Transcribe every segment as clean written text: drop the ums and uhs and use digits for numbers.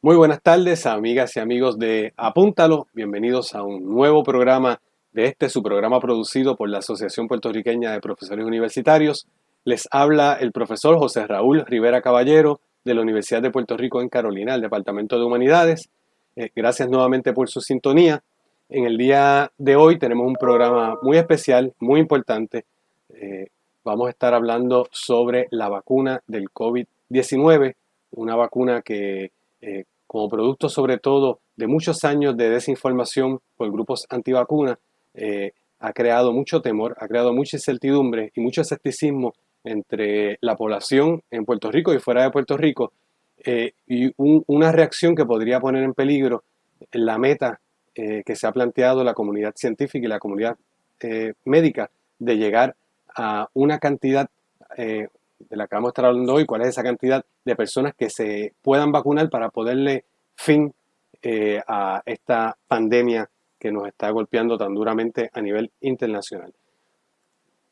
Muy buenas tardes, amigas y amigos de Apúntalo. Bienvenidos a un nuevo programa de su programa producido por la Asociación Puertorriqueña de Profesores Universitarios. Les habla el profesor José Raúl Rivera Caballero de la Universidad de Puerto Rico en Carolina, el Departamento de Humanidades. Gracias nuevamente por su sintonía. En el día de hoy tenemos un programa muy especial, muy importante. Vamos a estar hablando sobre la vacuna del COVID-19, una vacuna que como producto sobre todo de muchos años de desinformación por grupos antivacunas, ha creado mucho temor, ha creado mucha incertidumbre y mucho escepticismo entre la población en Puerto Rico y fuera de Puerto Rico, una reacción que podría poner en peligro la meta que se ha planteado la comunidad científica y la comunidad médica de llegar a una cantidad de la que vamos a estar hablando hoy, cuál es esa cantidad de personas que se puedan vacunar para poderle fin a esta pandemia que nos está golpeando tan duramente a nivel internacional.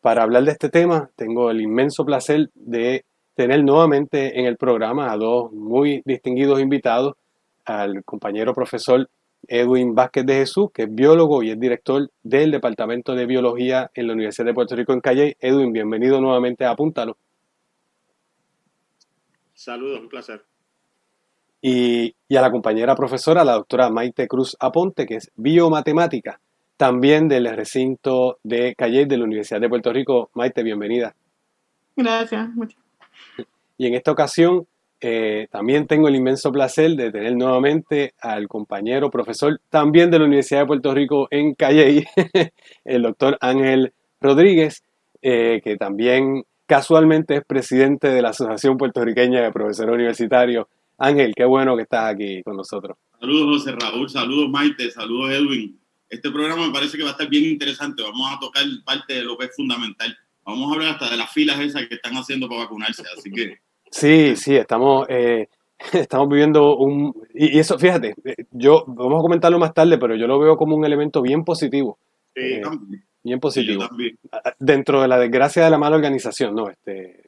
Para hablar de este tema, tengo el inmenso placer de tener nuevamente en el programa a dos muy distinguidos invitados, al compañero profesor Edwin Vázquez de Jesús, que es biólogo y es director del Departamento de Biología en la Universidad de Puerto Rico en Calley. Edwin, bienvenido nuevamente a Apúntalo. Saludos, un placer. Y a la compañera profesora, la doctora Maite Cruz Aponte, que es biomatemática, también del recinto de Calley de la Universidad de Puerto Rico. Maite, bienvenida. Gracias. Y en esta ocasión también tengo el inmenso placer de tener nuevamente al compañero profesor también de la Universidad de Puerto Rico en Calley, el doctor Ángel Rodríguez, que también casualmente es presidente de la Asociación Puertorriqueña de Profesores Universitarios. Ángel, qué bueno que estás aquí con nosotros. Saludos, José Raúl, saludos, Maite, saludos, Edwin. Este programa me parece que va a estar bien interesante. Vamos a tocar parte de lo que es fundamental. Vamos a hablar hasta de las filas esas que están haciendo para vacunarse, así que... Sí, estamos viviendo y eso, fíjate, vamos a comentarlo más tarde, pero yo lo veo como un elemento bien positivo. Sí, también. Bien Sí, yo positivo. también. Dentro de la desgracia de la mala organización, ¿no?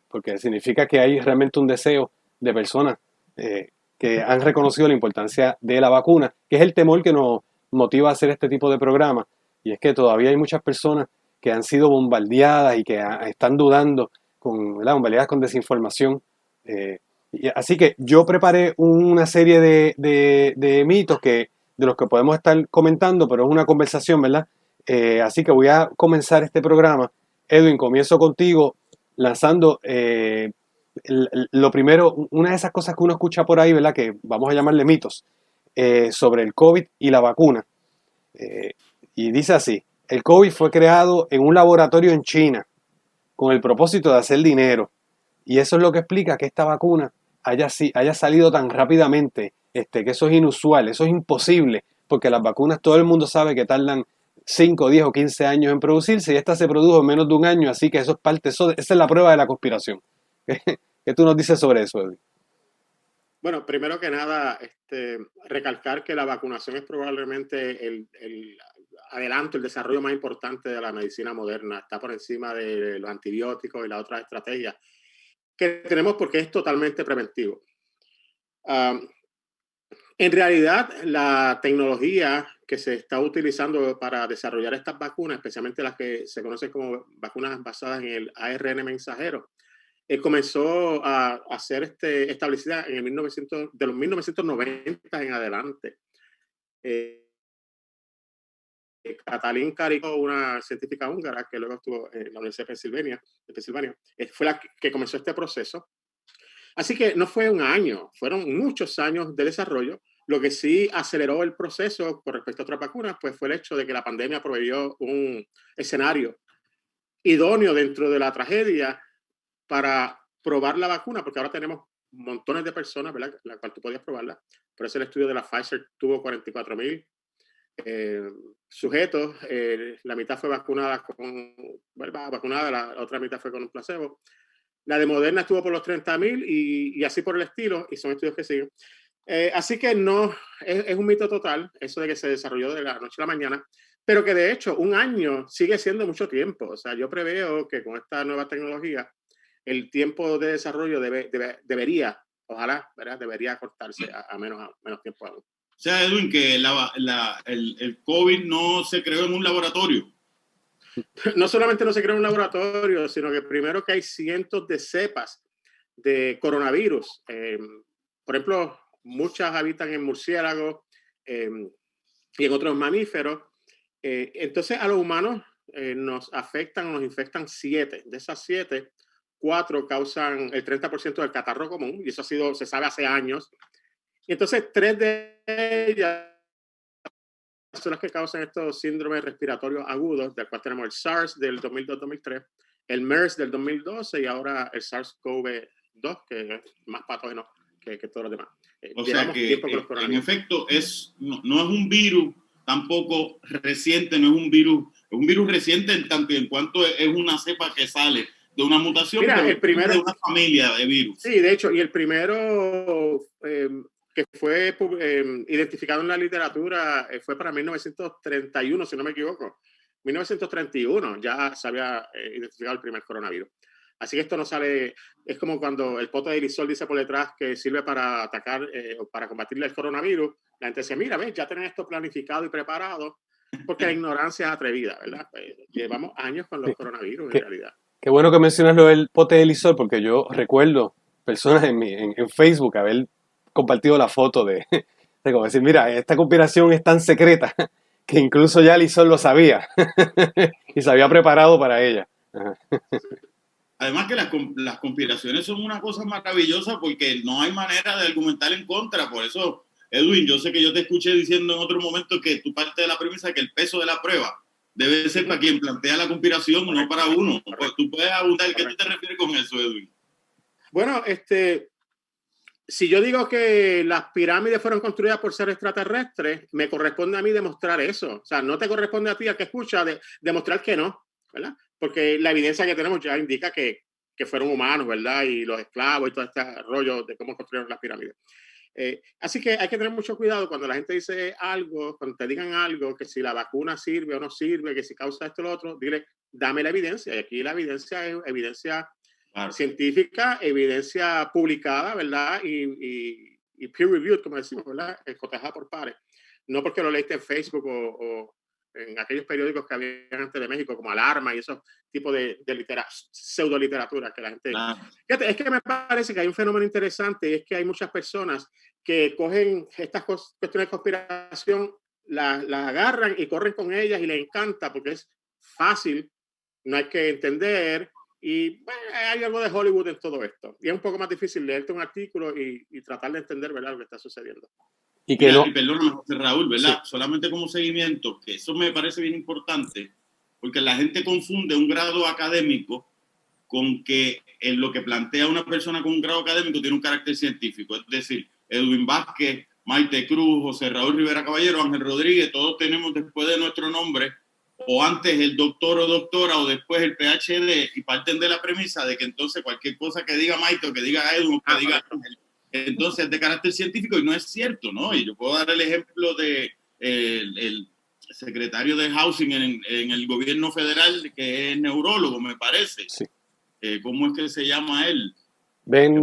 Porque significa que hay realmente un deseo de personas que han reconocido la importancia de la vacuna, que es el temor que nos motiva a hacer este tipo de programa. Y es que todavía hay muchas personas que han sido bombardeadas y que están dudando, ¿verdad? Bombardeadas con desinformación. Así que yo preparé una serie de mitos de los que podemos estar comentando, pero es una conversación, ¿verdad? Así que voy a comenzar este programa. Edwin, comienzo contigo lanzando lo primero, una de esas cosas que uno escucha por ahí, ¿verdad? Que vamos a llamarle mitos, sobre el COVID y la vacuna. Y dice así, el COVID fue creado en un laboratorio en China con el propósito de hacer dinero. Y eso es lo que explica que esta vacuna haya salido tan rápidamente, que eso es inusual, eso es imposible, porque las vacunas todo el mundo sabe que tardan 5, 10 o 15 años en producirse y esta se produjo en menos de un año, así que eso es esa es la prueba de la conspiración. ¿Qué tú nos dices sobre eso, Edwin? Bueno, primero que nada, recalcar que la vacunación es probablemente el adelanto, el desarrollo más importante de la medicina moderna. Está por encima de los antibióticos y las otras estrategias que tenemos porque es totalmente preventivo. En realidad, la tecnología que se está utilizando para desarrollar estas vacunas, especialmente las que se conocen como vacunas basadas en el ARN mensajero, comenzó a ser establecida en de los 1990 en adelante. Katalin Karikó, una científica húngara que luego estuvo en la Universidad de Pensilvania, fue la que comenzó este proceso. Así que no fue un año, fueron muchos años de desarrollo. Lo que sí aceleró el proceso con respecto a otras vacunas, pues fue el hecho de que la pandemia proveyó un escenario idóneo dentro de la tragedia para probar la vacuna, porque ahora tenemos montones de personas, ¿verdad?, la cual tú podías probarla. Por eso el estudio de la Pfizer tuvo 44,000 sujetos. La mitad fue vacunada la otra mitad fue con un placebo. La de Moderna estuvo por los 30,000 y así por el estilo, y son estudios que siguen. Así que no, es un mito total eso de que se desarrolló de la noche a la mañana, pero que de hecho un año sigue siendo mucho tiempo. O sea, yo preveo que con esta nueva tecnología el tiempo de desarrollo debería ojalá, ¿verdad? Debería cortarse a menos tiempo aún. O sea, Edwin, que el COVID no se creó en un laboratorio. No solamente no se creó en un laboratorio, sino que primero que hay cientos de cepas de coronavirus. Por ejemplo, muchas habitan en murciélagos y en otros mamíferos. Entonces, a los humanos nos afectan o nos infectan 7. De esas 7, 4 causan el 30% del catarro común, y eso se sabe hace años. Y entonces, 3 de ellas son las que causan estos síndromes respiratorios agudos, del cual tenemos el SARS del 2002-2003, el MERS del 2012 y ahora el SARS-CoV-2, que es más patógeno que todos los demás. O sea que, en efecto, no es un virus tampoco reciente, no es un virus reciente en tanto y en cuanto es una cepa que sale de una mutación. Mira, el primero, de una familia de virus. Sí, de hecho, y el primero que fue identificado en la literatura fue para 1931, si no me equivoco. 1931 ya se había identificado el primer coronavirus. Así que esto no sale, es como cuando el pote de Lysol dice por detrás que sirve para atacar o para combatir el coronavirus. La gente dice, mira, ves, ya tienen esto planificado y preparado, porque la ignorancia es atrevida, ¿verdad? Llevamos años con los coronavirus en realidad. Qué bueno que mencionas lo del pote de Lysol, porque yo recuerdo personas en Facebook haber compartido la foto de como decir, mira, esta conspiración es tan secreta que incluso ya Lysol lo sabía y se había preparado para ella. Además que las conspiraciones son una cosa maravillosa porque no hay manera de argumentar en contra. Por eso, Edwin, yo sé que yo te escuché diciendo en otro momento que tú parte de la premisa que el peso de la prueba debe ser para quien plantea la conspiración, no para uno. Pues tú puedes abundar. ¿Qué tú te refieres con eso, Edwin? Bueno, si yo digo que las pirámides fueron construidas por seres extraterrestres, me corresponde a mí demostrar eso. O sea, no te corresponde a ti, al que escucha, demostrar que no, ¿verdad? Porque la evidencia que tenemos ya indica que fueron humanos, ¿verdad? Y los esclavos y todo este rollo de cómo construyeron las pirámides. Así que hay que tener mucho cuidado cuando la gente dice algo, cuando te digan algo, que si la vacuna sirve o no sirve, que si causa esto o lo otro, dile, dame la evidencia. Y aquí la evidencia es evidencia científica, evidencia publicada, ¿verdad? Y peer-reviewed, como decimos, ¿verdad? Cotejada por pares. No porque lo leíste en Facebook o en aquellos periódicos que había antes de México, como Alarma y esos tipos de pseudo-literatura que la gente... Fíjate, es que me parece que hay un fenómeno interesante y es que hay muchas personas que cogen estas cuestiones de conspiración, las agarran y corren con ellas y les encanta porque es fácil, no hay que entender y bueno, hay algo de Hollywood en todo esto. Y es un poco más difícil leerte un artículo y tratar de entender, ¿verdad?, lo que está sucediendo. Y perdóname, José Raúl, ¿verdad? Sí. Solamente como seguimiento, que eso me parece bien importante, porque la gente confunde un grado académico con que en lo que plantea una persona con un grado académico tiene un carácter científico. Es decir, Edwin Vázquez, Maite Cruz, José Raúl Rivera Caballero, Ángel Rodríguez, todos tenemos después de nuestro nombre, o antes el doctor o doctora, o después el PhD, y parten de la premisa de que entonces cualquier cosa que diga Maite o que diga Edwin o que diga Ángel, entonces es de carácter científico, y no es cierto, ¿no? Y yo puedo dar el ejemplo de el secretario de Housing en el gobierno federal, que es neurólogo, me parece. Sí. ¿Cómo es que se llama él? Ben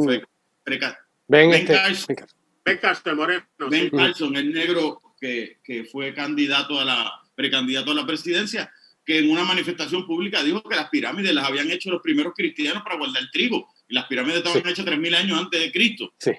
Carson Moreno. Ben Carson, el negro que fue precandidato a la presidencia, que en una manifestación pública dijo que las pirámides las habían hecho los primeros cristianos para guardar trigo. Y las pirámides estaban hechas 3.000 años antes de Cristo. Sí.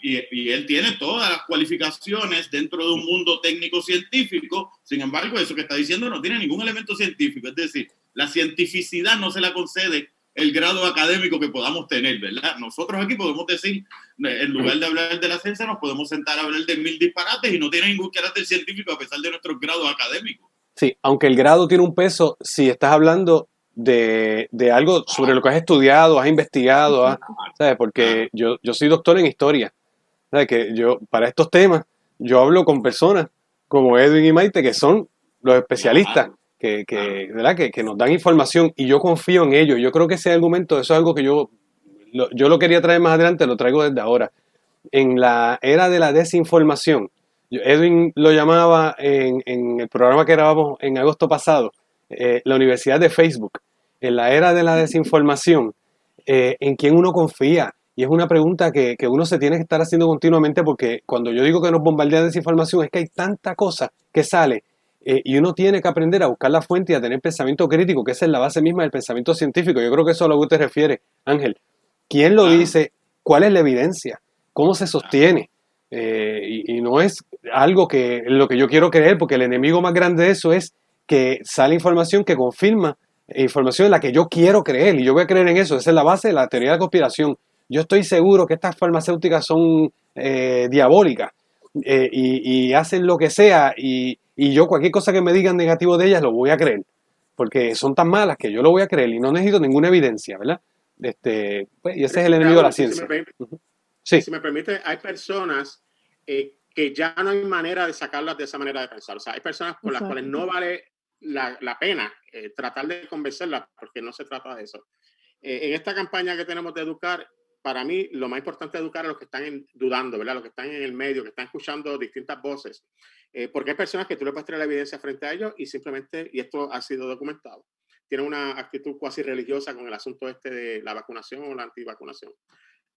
Y él tiene todas las cualificaciones dentro de un mundo técnico-científico. Sin embargo, eso que está diciendo no tiene ningún elemento científico. Es decir, la cientificidad no se la concede el grado académico que podamos tener, ¿verdad? Nosotros aquí podemos decir, en lugar de hablar de la ciencia, nos podemos sentar a hablar de 1000 disparates y no tiene ningún carácter científico a pesar de nuestros grados académicos. Sí, aunque el grado tiene un peso, si estás hablando de algo sobre lo que has estudiado, has investigado, ¿sabes? Porque yo soy doctor en historia, ¿sabes? Que yo, para estos temas, yo hablo con personas como Edwin y Maite, que son los especialistas, ¿verdad? Que nos dan información, y yo confío en ellos. Yo creo que ese argumento, eso es algo que yo lo quería traer más adelante, lo traigo desde ahora. En la era de la desinformación, Edwin lo llamaba en el programa que grabamos en agosto pasado, la universidad de Facebook. En la era de la desinformación, ¿en quién uno confía? Y es una pregunta que uno se tiene que estar haciendo continuamente, porque cuando yo digo que nos bombardea desinformación es que hay tanta cosa que sale, y uno tiene que aprender a buscar la fuente y a tener pensamiento crítico, que esa es la base misma del pensamiento científico. Yo creo que eso es a lo que te refieres, Ángel. ¿Quién lo Claro. dice? ¿Cuál es la evidencia? ¿Cómo se sostiene? Y no es algo que lo que yo quiero creer, porque el enemigo más grande de eso es que sale información que confirma información en la que yo quiero creer, y yo voy a creer en eso. Esa es la base de la teoría de la conspiración. Yo estoy seguro que estas farmacéuticas son diabólicas, y hacen lo que sea, y yo cualquier cosa que me digan negativo de ellas lo voy a creer, porque son tan malas que yo lo voy a creer y no necesito ninguna evidencia, ¿verdad? Pues, y ese es el enemigo de la ciencia. Sí. Si me permite, hay personas que ya no hay manera de sacarlas de esa manera de pensar. O sea, hay personas con las cuales no vale la pena tratar de convencerlas, porque no se trata de eso. En esta campaña que tenemos de educar, para mí lo más importante es educar a los que están dudando, ¿verdad? Los que están en el medio, que están escuchando distintas voces. Porque hay personas que tú le puedes traer la evidencia frente a ellos y simplemente, y esto ha sido documentado, tienen una actitud cuasi religiosa con el asunto de la vacunación o la antivacunación.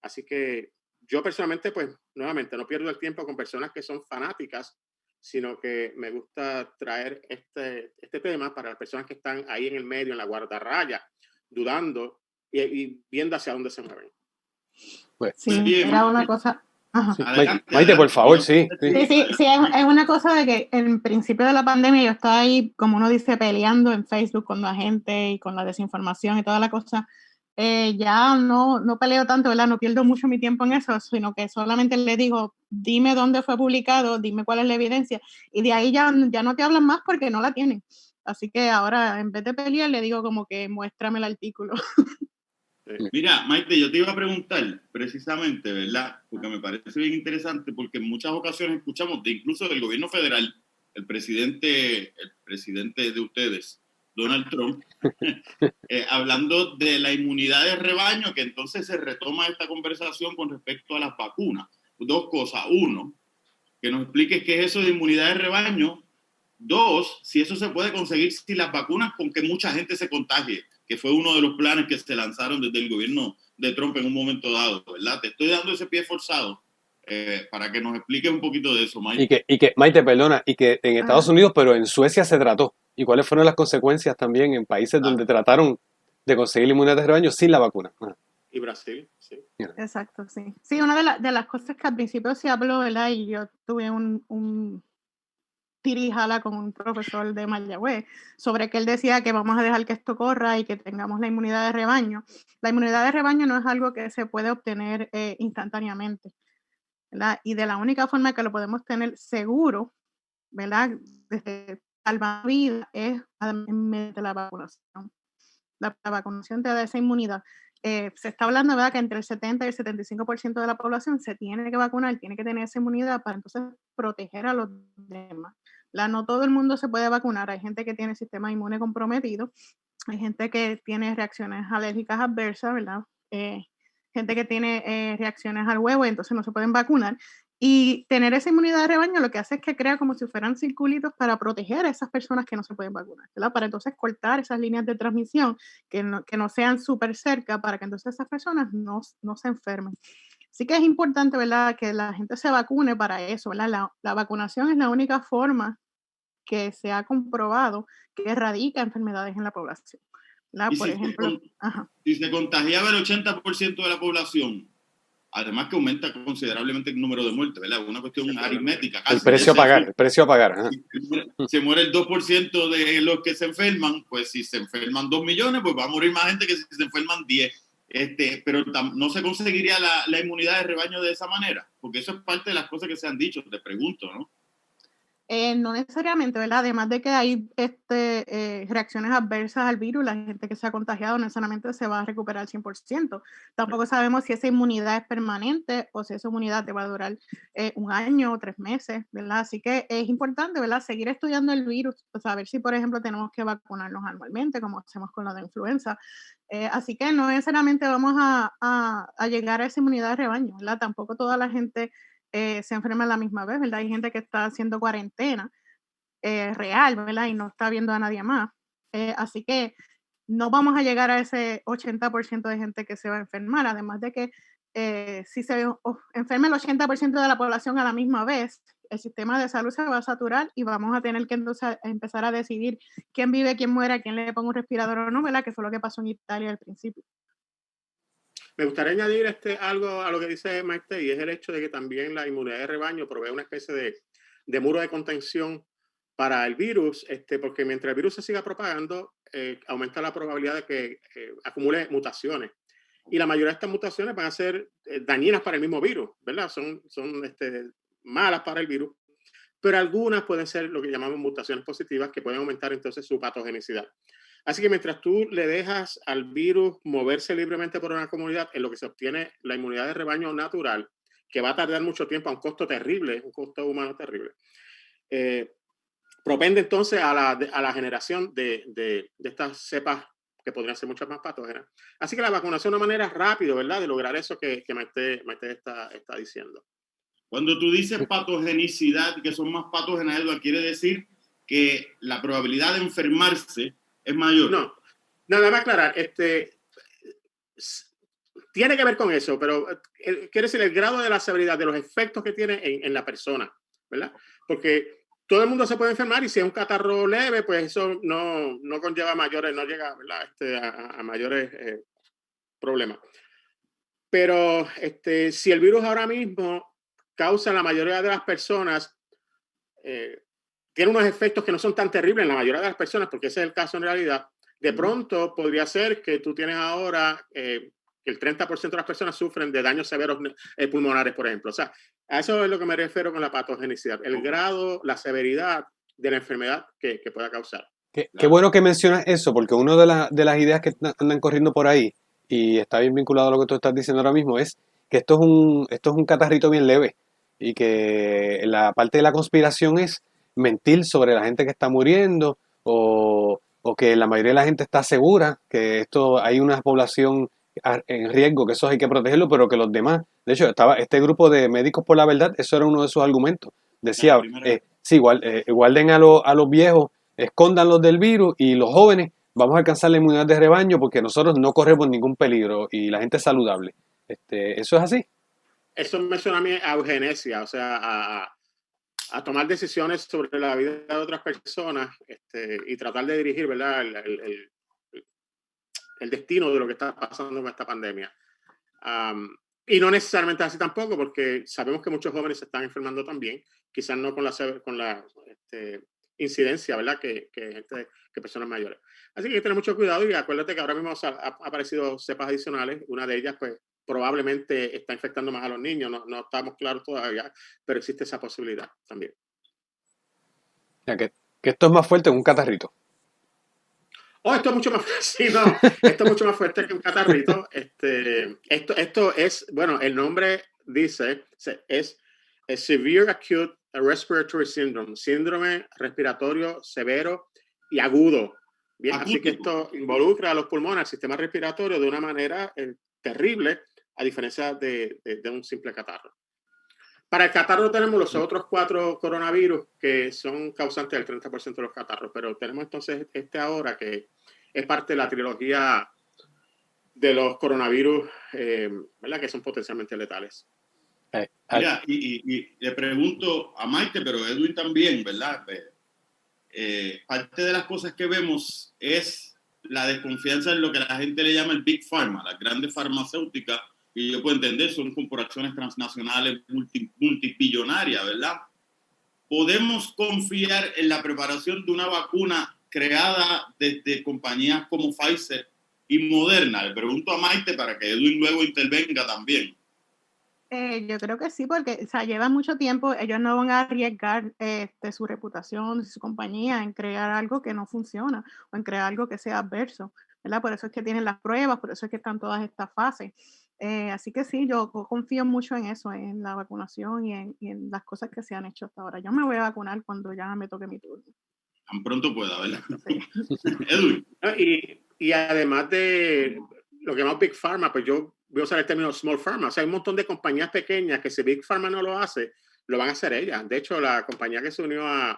Así que yo personalmente, pues, nuevamente, no pierdo el tiempo con personas que son fanáticas, sino que me gusta traer este tema para las personas que están ahí en el medio, en la guardarraya, dudando y viendo hacia dónde se mueven. Pues, sí, era una cosa... Ajá. Sí. Maite, por favor, sí. Sí, es una cosa de que en principio de la pandemia yo estaba ahí, como uno dice, peleando en Facebook con la gente y con la desinformación y toda la cosa. Ya no peleo tanto, ¿verdad? No pierdo mucho mi tiempo en eso, sino que solamente le digo, dime dónde fue publicado, dime cuál es la evidencia, y de ahí ya no te hablan más porque no la tienen. Así que ahora, en vez de pelear, le digo como que muéstrame el artículo. Mira, Maite, yo te iba a preguntar precisamente, ¿verdad? Porque me parece bien interesante, porque en muchas ocasiones escuchamos incluso del gobierno federal, el presidente de ustedes, Donald Trump, hablando de la inmunidad de rebaño, que entonces se retoma esta conversación con respecto a las vacunas. Dos cosas. Uno, que nos expliques qué es eso de inmunidad de rebaño. Dos, si eso se puede conseguir si las vacunas con que mucha gente se contagie, que fue uno de los planes que se lanzaron desde el gobierno de Trump en un momento dado, ¿verdad? Te estoy dando ese pie forzado para que nos expliques un poquito de eso, Maite. Y que Maite, perdona, y que en Estados Unidos, pero en Suecia se trató. ¿Y cuáles fueron las consecuencias también en países donde trataron de conseguir la inmunidad de rebaño sin la vacuna? Y Brasil, sí. Exacto, sí. Sí, una de las cosas que al principio se habló, ¿verdad? Y yo tuve un tirijala con un profesor de Mayagüez sobre que él decía que vamos a dejar que esto corra y que tengamos la inmunidad de rebaño. La inmunidad de rebaño no es algo que se puede obtener instantáneamente, ¿verdad? Y de la única forma que lo podemos tener seguro, ¿verdad? Desde salvar vidas es mediante la vacunación. La vacunación te da esa inmunidad. Se está hablando, ¿verdad?, que entre el 70 y el 75% de la población se tiene que vacunar, tiene que tener esa inmunidad para entonces proteger a los demás. No todo el mundo se puede vacunar. Hay gente que tiene sistema inmune comprometido, hay gente que tiene reacciones alérgicas adversas, ¿verdad? Gente que tiene reacciones al huevo y entonces no se pueden vacunar. Y tener esa inmunidad de rebaño lo que hace es que crea como si fueran circulitos para proteger a esas personas que no se pueden vacunar, ¿verdad? Para entonces cortar esas líneas de transmisión que no sean súper cerca, para que entonces esas personas no se enfermen. Así que es importante, ¿verdad?, que la gente se vacune para eso, ¿verdad? La vacunación es la única forma que se ha comprobado que erradica enfermedades en la población, ¿verdad? Por ejemplo, si se contagiaba el 80% de la población, además que aumenta considerablemente el número de muertes, ¿verdad? Una cuestión aritmética. El precio a pagar. Se muere el 2% de los que se enferman, pues si se enferman 2 millones, pues va a morir más gente que si se enferman 10. Pero no se conseguiría la inmunidad de rebaño de esa manera, porque eso es parte de las cosas que se han dicho, te pregunto, ¿no? No necesariamente, ¿verdad? Además de que hay reacciones adversas al virus, la gente que se ha contagiado no necesariamente se va a recuperar al 100%. Tampoco sabemos si esa inmunidad es permanente o si esa inmunidad te va a durar 1 año o 3 meses, ¿verdad? Así que es importante, ¿verdad?, seguir estudiando el virus, pues saber si, por ejemplo, tenemos que vacunarnos anualmente, como hacemos con la de influenza. Así que no necesariamente vamos a llegar a esa inmunidad de rebaño, ¿verdad? Tampoco toda la gente se enferma a la misma vez, ¿verdad? Hay gente que está haciendo cuarentena real, ¿verdad? Y no está viendo a nadie más. Así que no vamos a llegar a ese 80% de gente que se va a enfermar, además de que si se enferma el 80% de la población a la misma vez, el sistema de salud se va a saturar y vamos a tener que entonces empezar a decidir quién vive, quién muere, a quién le pongo un respirador o no, ¿verdad? Que fue lo que pasó en Italia al principio. Me gustaría añadir algo a lo que dice Maite, y es el hecho de que también la inmunidad de rebaño provee una especie de muro de contención para el virus, porque mientras el virus se siga propagando, aumenta la probabilidad de que acumule mutaciones. Y la mayoría de estas mutaciones van a ser dañinas para el mismo virus, ¿verdad? Son malas para el virus, pero algunas pueden ser lo que llamamos mutaciones positivas, que pueden aumentar entonces su patogenicidad. Así que mientras tú le dejas al virus moverse libremente por una comunidad, en lo que se obtiene la inmunidad de rebaño natural, que va a tardar mucho tiempo a un costo terrible, un costo humano terrible, propende entonces a la generación de estas cepas que podrían ser muchas más patógenas. Así que la vacunación es una manera rápida, ¿verdad?, de lograr eso que Maite está diciendo. Cuando tú dices patogenicidad, que son más patógenas, Edward, quiere decir que la probabilidad de enfermarse es mayor. No, nada más aclarar, tiene que ver con eso, pero quiere decir el grado de la severidad de los efectos que tiene en la persona, ¿verdad? Porque todo el mundo se puede enfermar y si es un catarro leve, pues eso no conlleva mayores, no llega, ¿verdad?, a mayores problemas. Pero si el virus ahora mismo causa en la mayoría de las personas, tiene unos efectos que no son tan terribles en la mayoría de las personas, porque ese es el caso en realidad, de pronto podría ser que tú tienes ahora que el 30% de las personas sufren de daños severos pulmonares, por ejemplo. O sea, a eso es lo que me refiero con la patogenicidad, el grado, la severidad de la enfermedad que pueda causar. Qué bueno que mencionas eso, porque una de las ideas que andan corriendo por ahí, y está bien vinculado a lo que tú estás diciendo ahora mismo, es que esto es un catarrito bien leve, y que la parte de la conspiración es mentir sobre la gente que está muriendo, o que la mayoría de la gente está segura que esto hay una población en riesgo, que eso hay que protegerlo, pero que los demás, de hecho, estaba este grupo de Médicos por la Verdad, eso era uno de sus argumentos. Decía, sí, guarden a los viejos, escóndanlos del virus, y los jóvenes vamos a alcanzar la inmunidad de rebaño porque nosotros no corremos ningún peligro y la gente es saludable. ¿Eso es así? Eso me suena a mí a eugenesia, o sea, a tomar decisiones sobre la vida de otras personas y tratar de dirigir, ¿verdad?, el destino de lo que está pasando con esta pandemia. Y no necesariamente así tampoco, porque sabemos que muchos jóvenes se están enfermando también, quizás no con la incidencia, ¿verdad?, que personas mayores. Así que hay que tener mucho cuidado y acuérdate que ahora mismo han aparecido cepas adicionales. Una de ellas, pues, probablemente está infectando más a los niños. No estamos claros todavía, pero existe esa posibilidad también. O sea, que esto es más fuerte que un catarrito. Esto es mucho más sí, no, esto es mucho más fuerte que un catarrito. Esto es, bueno, el nombre dice, es Severe Acute Respiratory Syndrome, síndrome respiratorio severo y agudo. Bien, así que esto involucra a los pulmones, al sistema respiratorio de una manera terrible, a diferencia de un simple catarro. Para el catarro tenemos los otros 4 coronavirus que son causantes del 30% de los catarros, pero tenemos entonces ahora que es parte de la trilogía de los coronavirus, ¿verdad?, que son potencialmente letales. Mira, y le pregunto a Maite, pero Edwin también, ¿verdad? Parte de las cosas que vemos es la desconfianza en lo que la gente le llama el Big Pharma, las grandes farmacéuticas, y yo puedo entender, son corporaciones transnacionales multibillonarias, ¿verdad? ¿Podemos confiar en la preparación de una vacuna creada desde compañías como Pfizer y Moderna? Le pregunto a Maite para que Edwin luego intervenga también. Yo creo que sí, porque lleva mucho tiempo, ellos no van a arriesgar su reputación, su compañía en crear algo que no funciona o en crear algo que sea adverso, ¿verdad? Por eso es que tienen las pruebas, por eso es que están todas estas fases. Así que sí, yo confío mucho en eso, en la vacunación y en las cosas que se han hecho hasta ahora. Yo me voy a vacunar cuando ya me toque mi turno. Tan pronto pueda, ¿verdad? Sí. Edwin. Y además de lo que llamamos Big Pharma, pues yo voy a usar el término Small Pharma. O sea, hay un montón de compañías pequeñas que si Big Pharma no lo hace, lo van a hacer ellas. De hecho, la compañía que se unió a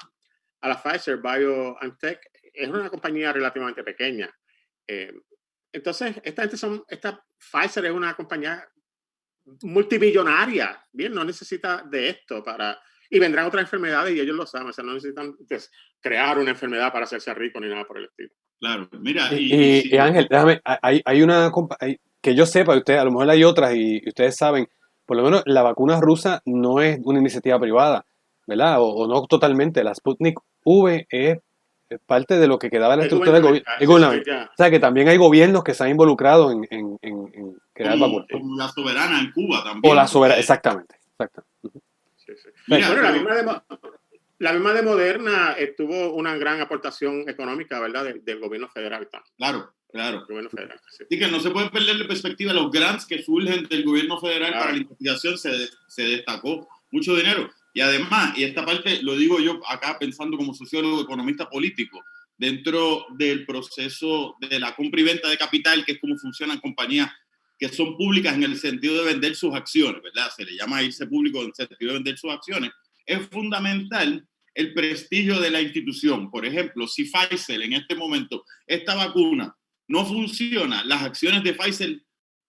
la Pfizer BioNTech es una compañía relativamente pequeña. Entonces, esta Pfizer es una compañía multibillonaria, bien, no necesita de esto para... Y vendrán otras enfermedades y ellos lo saben, o sea, no necesitan crear una enfermedad para hacerse rico ni nada por el estilo. Claro, mira, Y Ángel, déjame, hay una que yo sepa, usted, a lo mejor hay otras y ustedes saben, por lo menos la vacuna rusa no es una iniciativa privada, ¿verdad? O no totalmente. La Sputnik V es parte de lo que quedaba en la estructura del gobierno. O sea, que también hay gobiernos que se han involucrado en crear vacunas. Como la soberana en Cuba también. O la soberana, exactamente. Sí, sí. Mira, bueno, la misma de Moderna tuvo una gran aportación económica, ¿verdad? Del gobierno federal. Claro. El gobierno federal, sí. Y que no se puede perder de perspectiva los grants que surgen del gobierno federal para la investigación, se destacó mucho dinero. Y además, y esta parte lo digo yo acá pensando como sociólogo, economista político, dentro del proceso de la compra y venta de capital, que es como funcionan compañías que son públicas en el sentido de vender sus acciones, ¿verdad? Se le llama irse público en el sentido de vender sus acciones. Es fundamental el prestigio de la institución. Por ejemplo, si Pfizer en este momento, esta vacuna no funciona, las acciones de Pfizer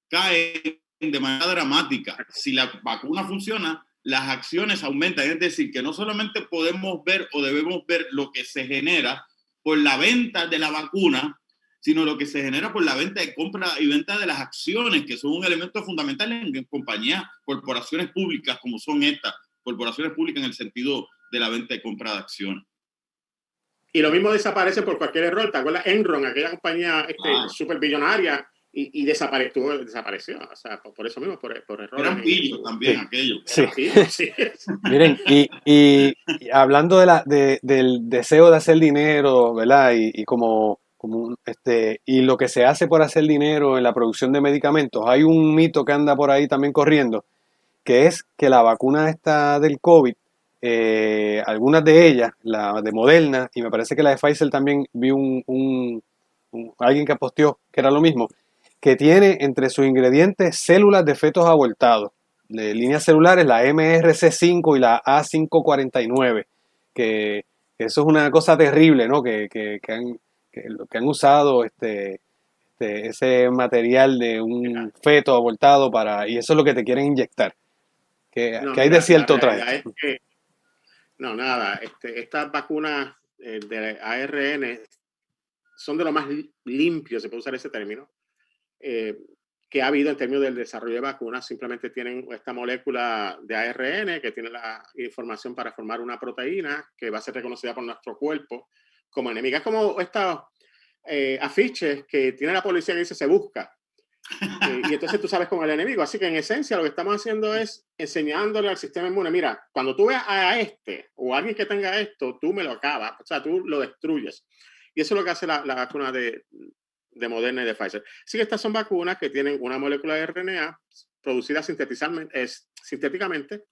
caen de manera dramática. Si la vacuna funciona, las acciones aumentan. Es decir, que no solamente podemos ver o debemos ver lo que se genera por la venta de la vacuna, sino lo que se genera por la venta de compra y venta de las acciones, que son un elemento fundamental en compañías, corporaciones públicas como son estas, corporaciones públicas en el sentido de la venta y compra de acciones. Y lo mismo desaparece por cualquier error. ¿Te acuerdas? Enron, aquella compañía súper billonaria, y desapareció. O sea, por eso mismo, por error. Eran pillos también, aquellos. Sí. Sí. Miren, y hablando del deseo de hacer dinero, ¿verdad? Y y lo que se hace por hacer dinero en la producción de medicamentos, hay un mito que anda por ahí también corriendo, que es que la vacuna esta del COVID, algunas de ellas, la de Moderna, y me parece que la de Pfizer también, vi alguien que posteó que era lo mismo, que tiene entre sus ingredientes células de fetos abortados, de líneas celulares, la MRC5 y la A549, que eso es una cosa terrible, ¿no? Que han usado ese material de un feto abortado y eso es lo que te quieren inyectar. Que hay de cierto traje. No, nada. Estas vacunas de ARN son de lo más limpio, se puede usar ese término, que ha habido en términos del desarrollo de vacunas. Simplemente tienen esta molécula de ARN que tiene la información para formar una proteína que va a ser reconocida por nuestro cuerpo como enemiga. Es como estos afiches que tiene la policía que dice se busca. Y entonces tú sabes con el enemigo. Así que en esencia lo que estamos haciendo es enseñándole al sistema inmune, mira, cuando tú veas a o a alguien que tenga esto, tú me lo acabas, o sea, tú lo destruyes. Y eso es lo que hace la vacuna de Moderna y de Pfizer. Así que estas son vacunas que tienen una molécula de RNA producida sintéticamente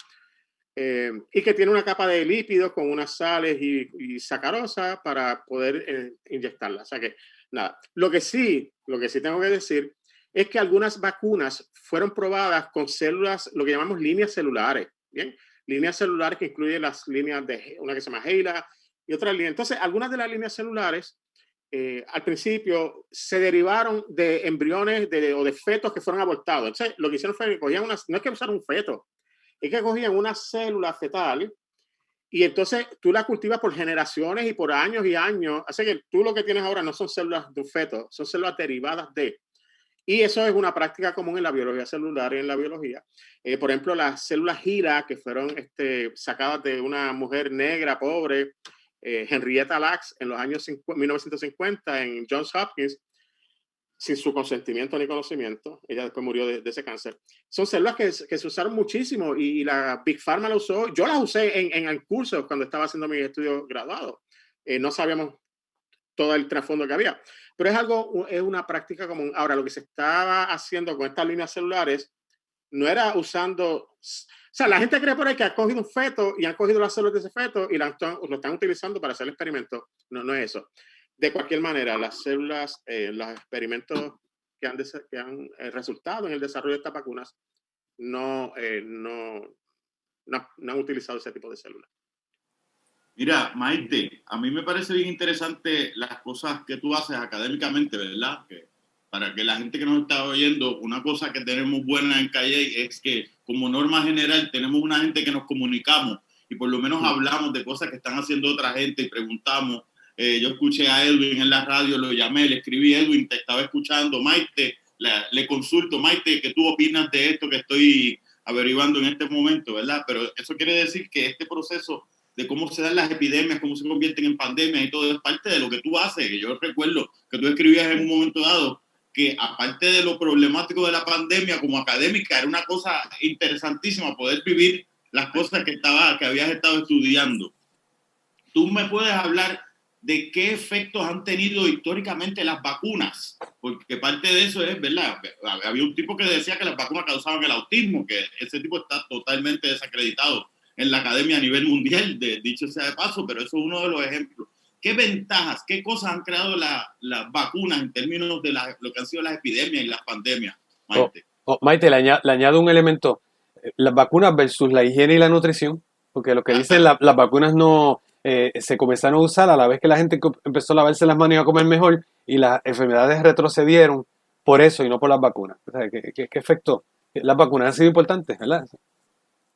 y que tiene una capa de lípidos con unas sales y sacarosa para poder inyectarla. O sea que, nada, lo que sí tengo que decir es que algunas vacunas fueron probadas con células, lo que llamamos líneas celulares, ¿bien? Líneas celulares que incluyen las líneas de una que se llama HeLa y otras líneas. Entonces, algunas de las líneas celulares al principio se derivaron de embriones o de fetos que fueron abortados. Entonces, lo que hicieron fue que cogían no es que usaron un feto, es que cogían una célula fetal y entonces tú la cultivas por generaciones y por años y años. Así que tú lo que tienes ahora no son células de un feto, son células derivadas de. Y eso es una práctica común en la biología celular y en la biología. Por ejemplo, las células HeLa, que fueron sacadas de una mujer negra, pobre, Henrietta Lacks, en los años 1950 en Johns Hopkins, sin su consentimiento ni conocimiento. Ella después murió de ese cáncer. Son células que se usaron muchísimo y la Big Pharma la usó. Yo las usé en el curso cuando estaba haciendo mis estudios graduados. No sabíamos todo el trasfondo que había. Pero es una práctica común. Ahora, lo que se estaba haciendo con estas líneas celulares no era usando... O sea, la gente cree por ahí que ha cogido un feto y han cogido las células de ese feto y lo están utilizando para hacer experimentos. No es eso. De cualquier manera, las células, los experimentos que han resultado en el desarrollo de estas vacunas no han utilizado ese tipo de células. Mira, Maite, a mí me parece bien interesante las cosas que tú haces académicamente, ¿verdad? Que para que la gente que nos está oyendo, una cosa que tenemos buena en Calle es que como norma general tenemos una gente que nos comunicamos y por lo menos hablamos de cosas que están haciendo otra gente y preguntamos. Yo escuché a Edwin en la radio, lo llamé, le escribí: Edwin, te estaba escuchando, Maite, le consulto, Maite, ¿qué tú opinas de esto que estoy averiguando en este momento, verdad? Pero eso quiere decir que este proceso de cómo se dan las epidemias, cómo se convierten en pandemias y todo es parte de lo que tú haces, que yo recuerdo que tú escribías en un momento dado que aparte de lo problemático de la pandemia, como académica, era una cosa interesantísima poder vivir las cosas que habías estado estudiando. ¿Tú me puedes hablar de qué efectos han tenido históricamente las vacunas? Porque parte de eso es, ¿verdad? Había un tipo que decía que las vacunas causaban el autismo, que ese tipo está totalmente desacreditado en la academia a nivel mundial, dicho sea de paso, pero eso es uno de los ejemplos. ¿Qué ventajas, qué cosas han creado las vacunas en términos de lo que han sido las epidemias y las pandemias, Maite? Maite, le añado un elemento. Las vacunas versus la higiene y la nutrición, porque lo que dicen las vacunas no se comenzaron a usar a la vez que la gente empezó a lavarse las manos y a comer mejor, y las enfermedades retrocedieron por eso y no por las vacunas. O sea, ¿qué efecto? Las vacunas han sido importantes, ¿verdad?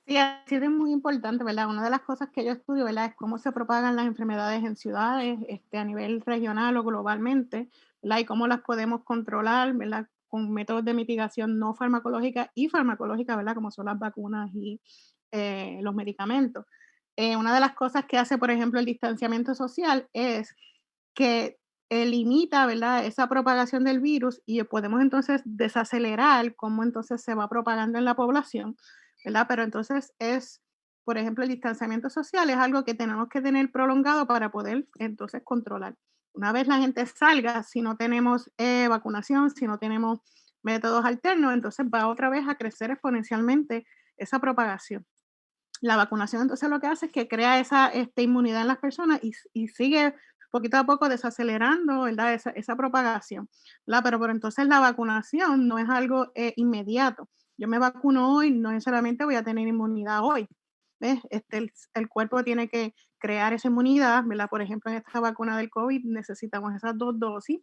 Sí, ha sido muy importante, ¿verdad? Una de las cosas que yo estudio, ¿verdad?, es cómo se propagan las enfermedades en ciudades, a nivel regional o globalmente, ¿verdad? Y cómo las podemos controlar, ¿verdad?, con métodos de mitigación no farmacológica y farmacológica, ¿verdad?, como son las vacunas y los medicamentos. Una de las cosas que hace, por ejemplo, el distanciamiento social es que limita, ¿verdad?, esa propagación del virus y podemos entonces desacelerar cómo entonces se va propagando en la población, ¿verdad? Pero entonces por ejemplo, el distanciamiento social es algo que tenemos que tener prolongado para poder entonces controlar. Una vez la gente salga, si no tenemos vacunación, si no tenemos métodos alternos, entonces va otra vez a crecer exponencialmente esa propagación. La vacunación entonces lo que hace es que crea esa inmunidad en las personas y sigue poquito a poco desacelerando, ¿verdad?, esa propagación, ¿verdad? Pero entonces la vacunación no es algo inmediato. Yo me vacuno hoy, no necesariamente voy a tener inmunidad hoy, ¿ves? El cuerpo tiene que crear esa inmunidad, ¿verdad? Por ejemplo, en esta vacuna del COVID necesitamos esas 2 dosis.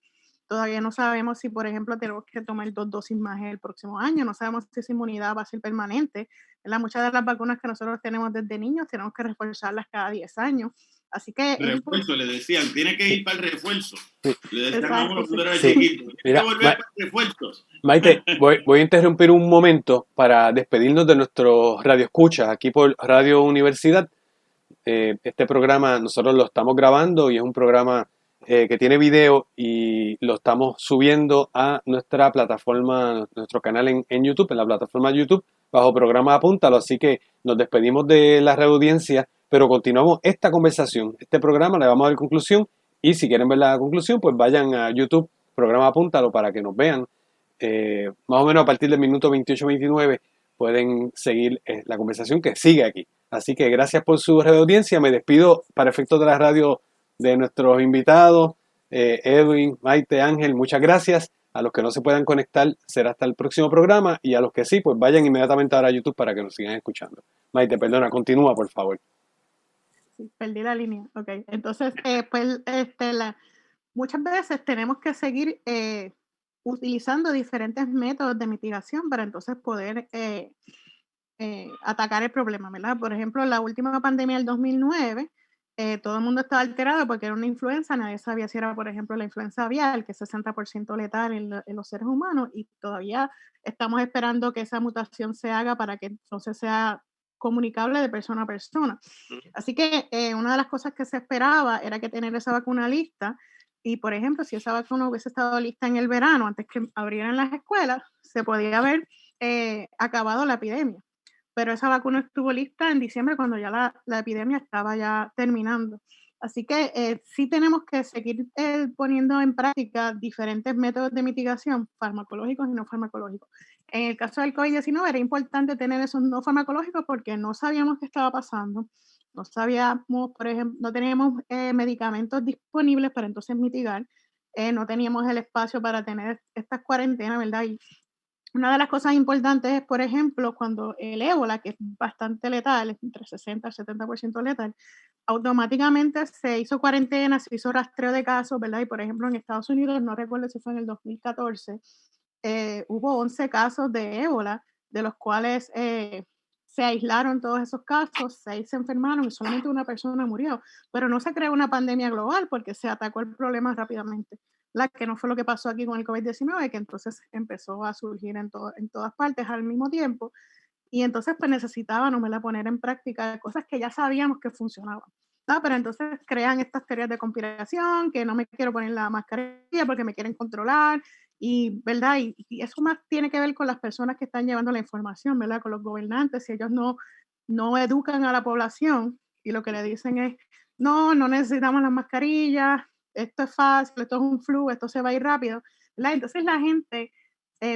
Todavía no sabemos si, por ejemplo, tenemos que tomar 2 dosis más el próximo año, no sabemos si esa inmunidad va a ser permanente, ¿verdad? Muchas de las vacunas que nosotros tenemos desde niños tenemos que reforzarlas cada 10 años. Así que Refuerzo, le decían, tiene que ir para el refuerzo. Le decían a uno cuando era Sí. chiquito, tiene Mira, que volver para el refuerzo. Maite, voy a interrumpir un momento para despedirnos de nuestros radioescuchas aquí por Radio Universidad. Este programa nosotros lo estamos grabando y es un programa que tiene video y lo estamos subiendo a nuestra plataforma, nuestro canal en YouTube, en la plataforma YouTube, bajo programa Apúntalo. Así que nos despedimos de la reaudiencia, pero continuamos esta conversación. Este programa le vamos a dar conclusión y si quieren ver la conclusión, pues vayan a YouTube, programa Apúntalo, para que nos vean. Más o menos a partir del minuto 28-29 pueden seguir la conversación que sigue aquí. Así que gracias por su audiencia. Me despido para efectos de la radio de nuestros invitados, Edwin, Maite, Ángel, muchas gracias. A los que no se puedan conectar será hasta el próximo programa y a los que sí, pues vayan inmediatamente ahora a YouTube para que nos sigan escuchando. Maite, perdona, continúa por favor. Sí, perdí la línea. Ok, entonces, pues muchas veces tenemos que seguir utilizando diferentes métodos de mitigación para entonces poder atacar el problema, ¿verdad? Por ejemplo, la última pandemia del 2009, todo el mundo estaba alterado porque era una influenza, nadie sabía si era, por ejemplo, la influenza aviar, que es 60% letal en los seres humanos, y todavía estamos esperando que esa mutación se haga para que entonces sea comunicable de persona a persona. Así que una de las cosas que se esperaba era que tener esa vacuna lista, y por ejemplo, si esa vacuna hubiese estado lista en el verano, antes que abrieran las escuelas, se podía haber acabado la epidemia. Pero esa vacuna estuvo lista en diciembre cuando ya la epidemia estaba ya terminando. Así que sí tenemos que seguir poniendo en práctica diferentes métodos de mitigación, farmacológicos y no farmacológicos. En el caso del COVID-19 era importante tener esos no farmacológicos porque no sabíamos qué estaba pasando. No sabíamos, por ejemplo, no teníamos medicamentos disponibles para entonces mitigar. No teníamos el espacio para tener estas cuarentenas, ¿verdad? Y una de las cosas importantes es, por ejemplo, cuando el ébola, que es bastante letal, es entre 60 y 70% letal, automáticamente se hizo cuarentena, se hizo rastreo de casos, ¿verdad? Y por ejemplo en Estados Unidos, no recuerdo si fue en el 2014, hubo 11 casos de ébola, de los cuales se aislaron todos esos casos, 6 se enfermaron y solamente una persona murió, pero no se creó una pandemia global porque se atacó el problema rápidamente. La que no fue lo que pasó aquí con el COVID-19, que entonces empezó a surgir en todas partes al mismo tiempo, y entonces pues necesitábamos, ¿verdad?, poner en práctica cosas que ya sabíamos que funcionaban. Pero entonces crean estas teorías de conspiración, que no me quiero poner la mascarilla porque me quieren controlar, y, ¿verdad? Y eso más tiene que ver con las personas que están llevando la información, ¿verdad? Con los gobernantes, si ellos no educan a la población y lo que le dicen es, no necesitamos las mascarillas, esto es fácil, esto es un flu, esto se va a ir rápido, ¿verdad? Entonces la gente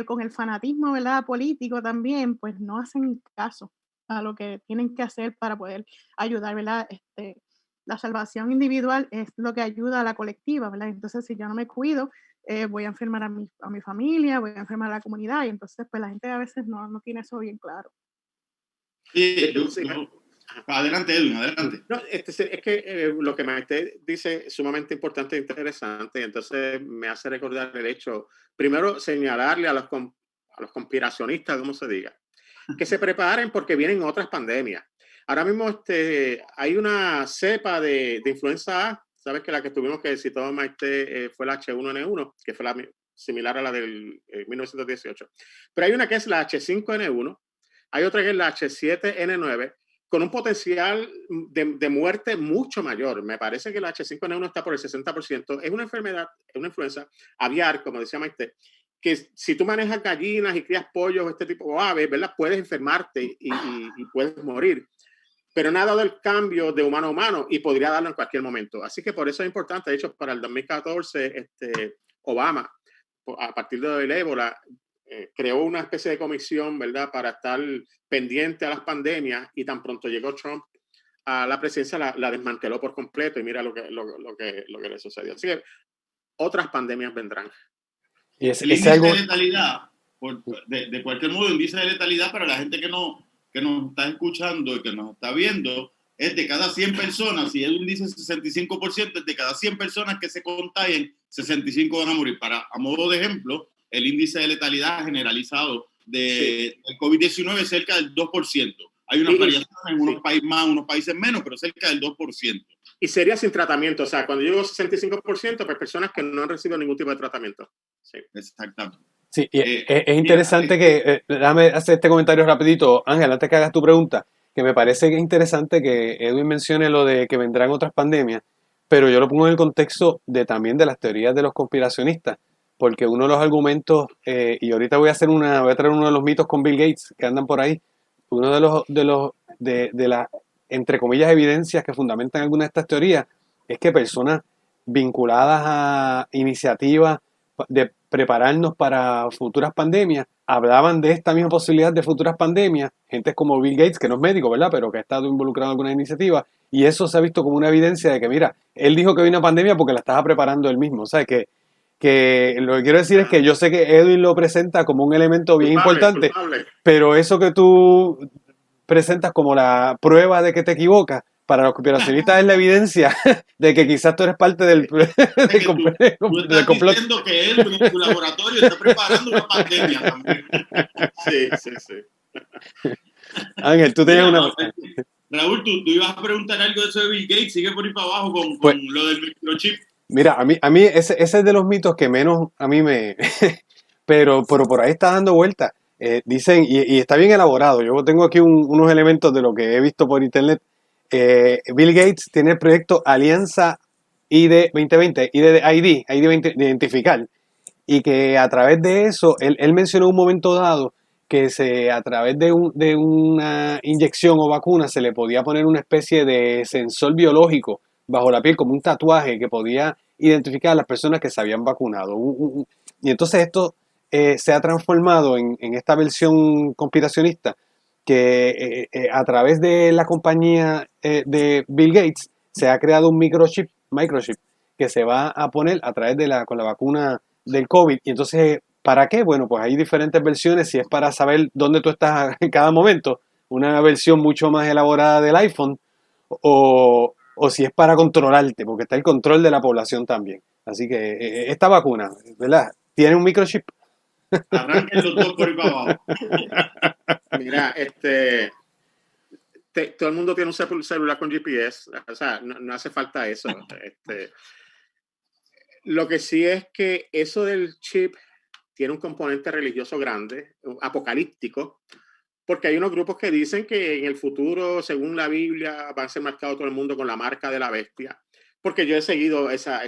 con el fanatismo, ¿verdad?, político también, pues no hacen caso a lo que tienen que hacer para poder ayudar, ¿verdad? La salvación individual es lo que ayuda a la colectiva, ¿verdad? Entonces, si yo no me cuido, voy a enfermar a mi familia, voy a enfermar a la comunidad, y entonces, pues la gente a veces no tiene eso bien claro. Sí, adelante, Edwin, adelante. No, es que lo que Maite dice es sumamente importante e interesante, y entonces me hace recordar el hecho, primero señalarle a los conspiracionistas, como se diga, que se preparen porque vienen otras pandemias. Ahora mismo hay una cepa de influenza A, sabes que la que tuvimos que citó Maite fue la H1N1, que fue similar a la del 1918. Pero hay una que es la H5N1, hay otra que es la H7N9, con un potencial de muerte mucho mayor. Me parece que la H5N1 está por el 60%. Es una enfermedad, es una influenza aviar, como decía Maite, que si tú manejas gallinas y crías pollos, este tipo de aves, ¿verdad?, puedes enfermarte y puedes morir. Pero no ha dado el cambio de humano a humano y podría darlo en cualquier momento. Así que por eso es importante. De hecho, para el 2014, Obama, a partir del ébola, creó una especie de comisión, ¿verdad?, para estar pendiente a las pandemias, y tan pronto llegó Trump a la presidencia, la desmanteló por completo, y mira lo que le sucedió. Así que otras pandemias vendrán. Y el índice de letalidad, de cualquier modo, el índice de letalidad para la gente que nos está escuchando y que nos está viendo, es de cada 100 personas, si él dice 65%, es de cada 100 personas que se contagien, 65 van a morir. A modo de ejemplo, el índice de letalidad generalizado del COVID-19 es cerca del 2%. Hay unas variaciones en unos países más, unos países menos, pero cerca del 2%. Y sería sin tratamiento. O sea, cuando yo digo 65%, pues personas que no han recibido ningún tipo de tratamiento. Sí. Exactamente. Sí, es interesante que, déjame hacer este comentario rapidito, Ángel, antes que hagas tu pregunta, que me parece que es interesante que Edwin mencione lo de que vendrán otras pandemias, pero yo lo pongo en el contexto también de las teorías de los conspiracionistas, porque uno de los argumentos, y ahorita voy a traer uno de los mitos con Bill Gates que andan por ahí, uno de las, entre comillas, evidencias que fundamentan algunas de estas teorías, es que personas vinculadas a iniciativas de prepararnos para futuras pandemias, hablaban de esta misma posibilidad de futuras pandemias, gente como Bill Gates, que no es médico, ¿verdad?, pero que ha estado involucrado en alguna iniciativa, y eso se ha visto como una evidencia de que, mira, él dijo que había una pandemia porque la estaba preparando él mismo. O sea, que lo que quiero decir es que yo sé que Edwin lo presenta como un elemento bien importante, pero eso que tú presentas como la prueba de que te equivocas, para los conspiracionistas es la evidencia de que quizás tú eres parte del complot. Tú estás diciendo que él en su laboratorio está preparando una pandemia también. Sí. Ángel, tú tenías una... Raúl, tú ibas a preguntar algo de eso de Bill Gates, sigue por ahí para abajo con lo del microchip. Mira, a mí ese es de los mitos que menos a mí me... pero por ahí está dando vuelta. Dicen, y está bien elaborado, yo tengo aquí unos elementos de lo que he visto por internet. Bill Gates tiene el proyecto Alianza ID 2020, ID de identificar, y que a través de eso, él mencionó un momento dado que a través de una inyección o vacuna se le podía poner una especie de sensor biológico bajo la piel, como un tatuaje que podía identificar a las personas que se habían vacunado. Y entonces esto se ha transformado en esta versión conspiracionista, que a través de la compañía de Bill Gates se ha creado un microchip que se va a poner a través con la vacuna del COVID. Y entonces, ¿para qué? Bueno, pues hay diferentes versiones. Si es para saber dónde tú estás en cada momento, una versión mucho más elaborada del iPhone, o o si es para controlarte, porque está el control de la población también. Así que esta vacuna, ¿verdad? Tiene un microchip. Arranquen los dos por ahí para abajo. Mira, todo el mundo tiene un celular con GPS, o sea, no hace falta eso. Lo que sí es que eso del chip tiene un componente religioso grande, apocalíptico, porque hay unos grupos que dicen que en el futuro, según la Biblia, va a ser marcado todo el mundo con la marca de la bestia. Porque yo he seguido esa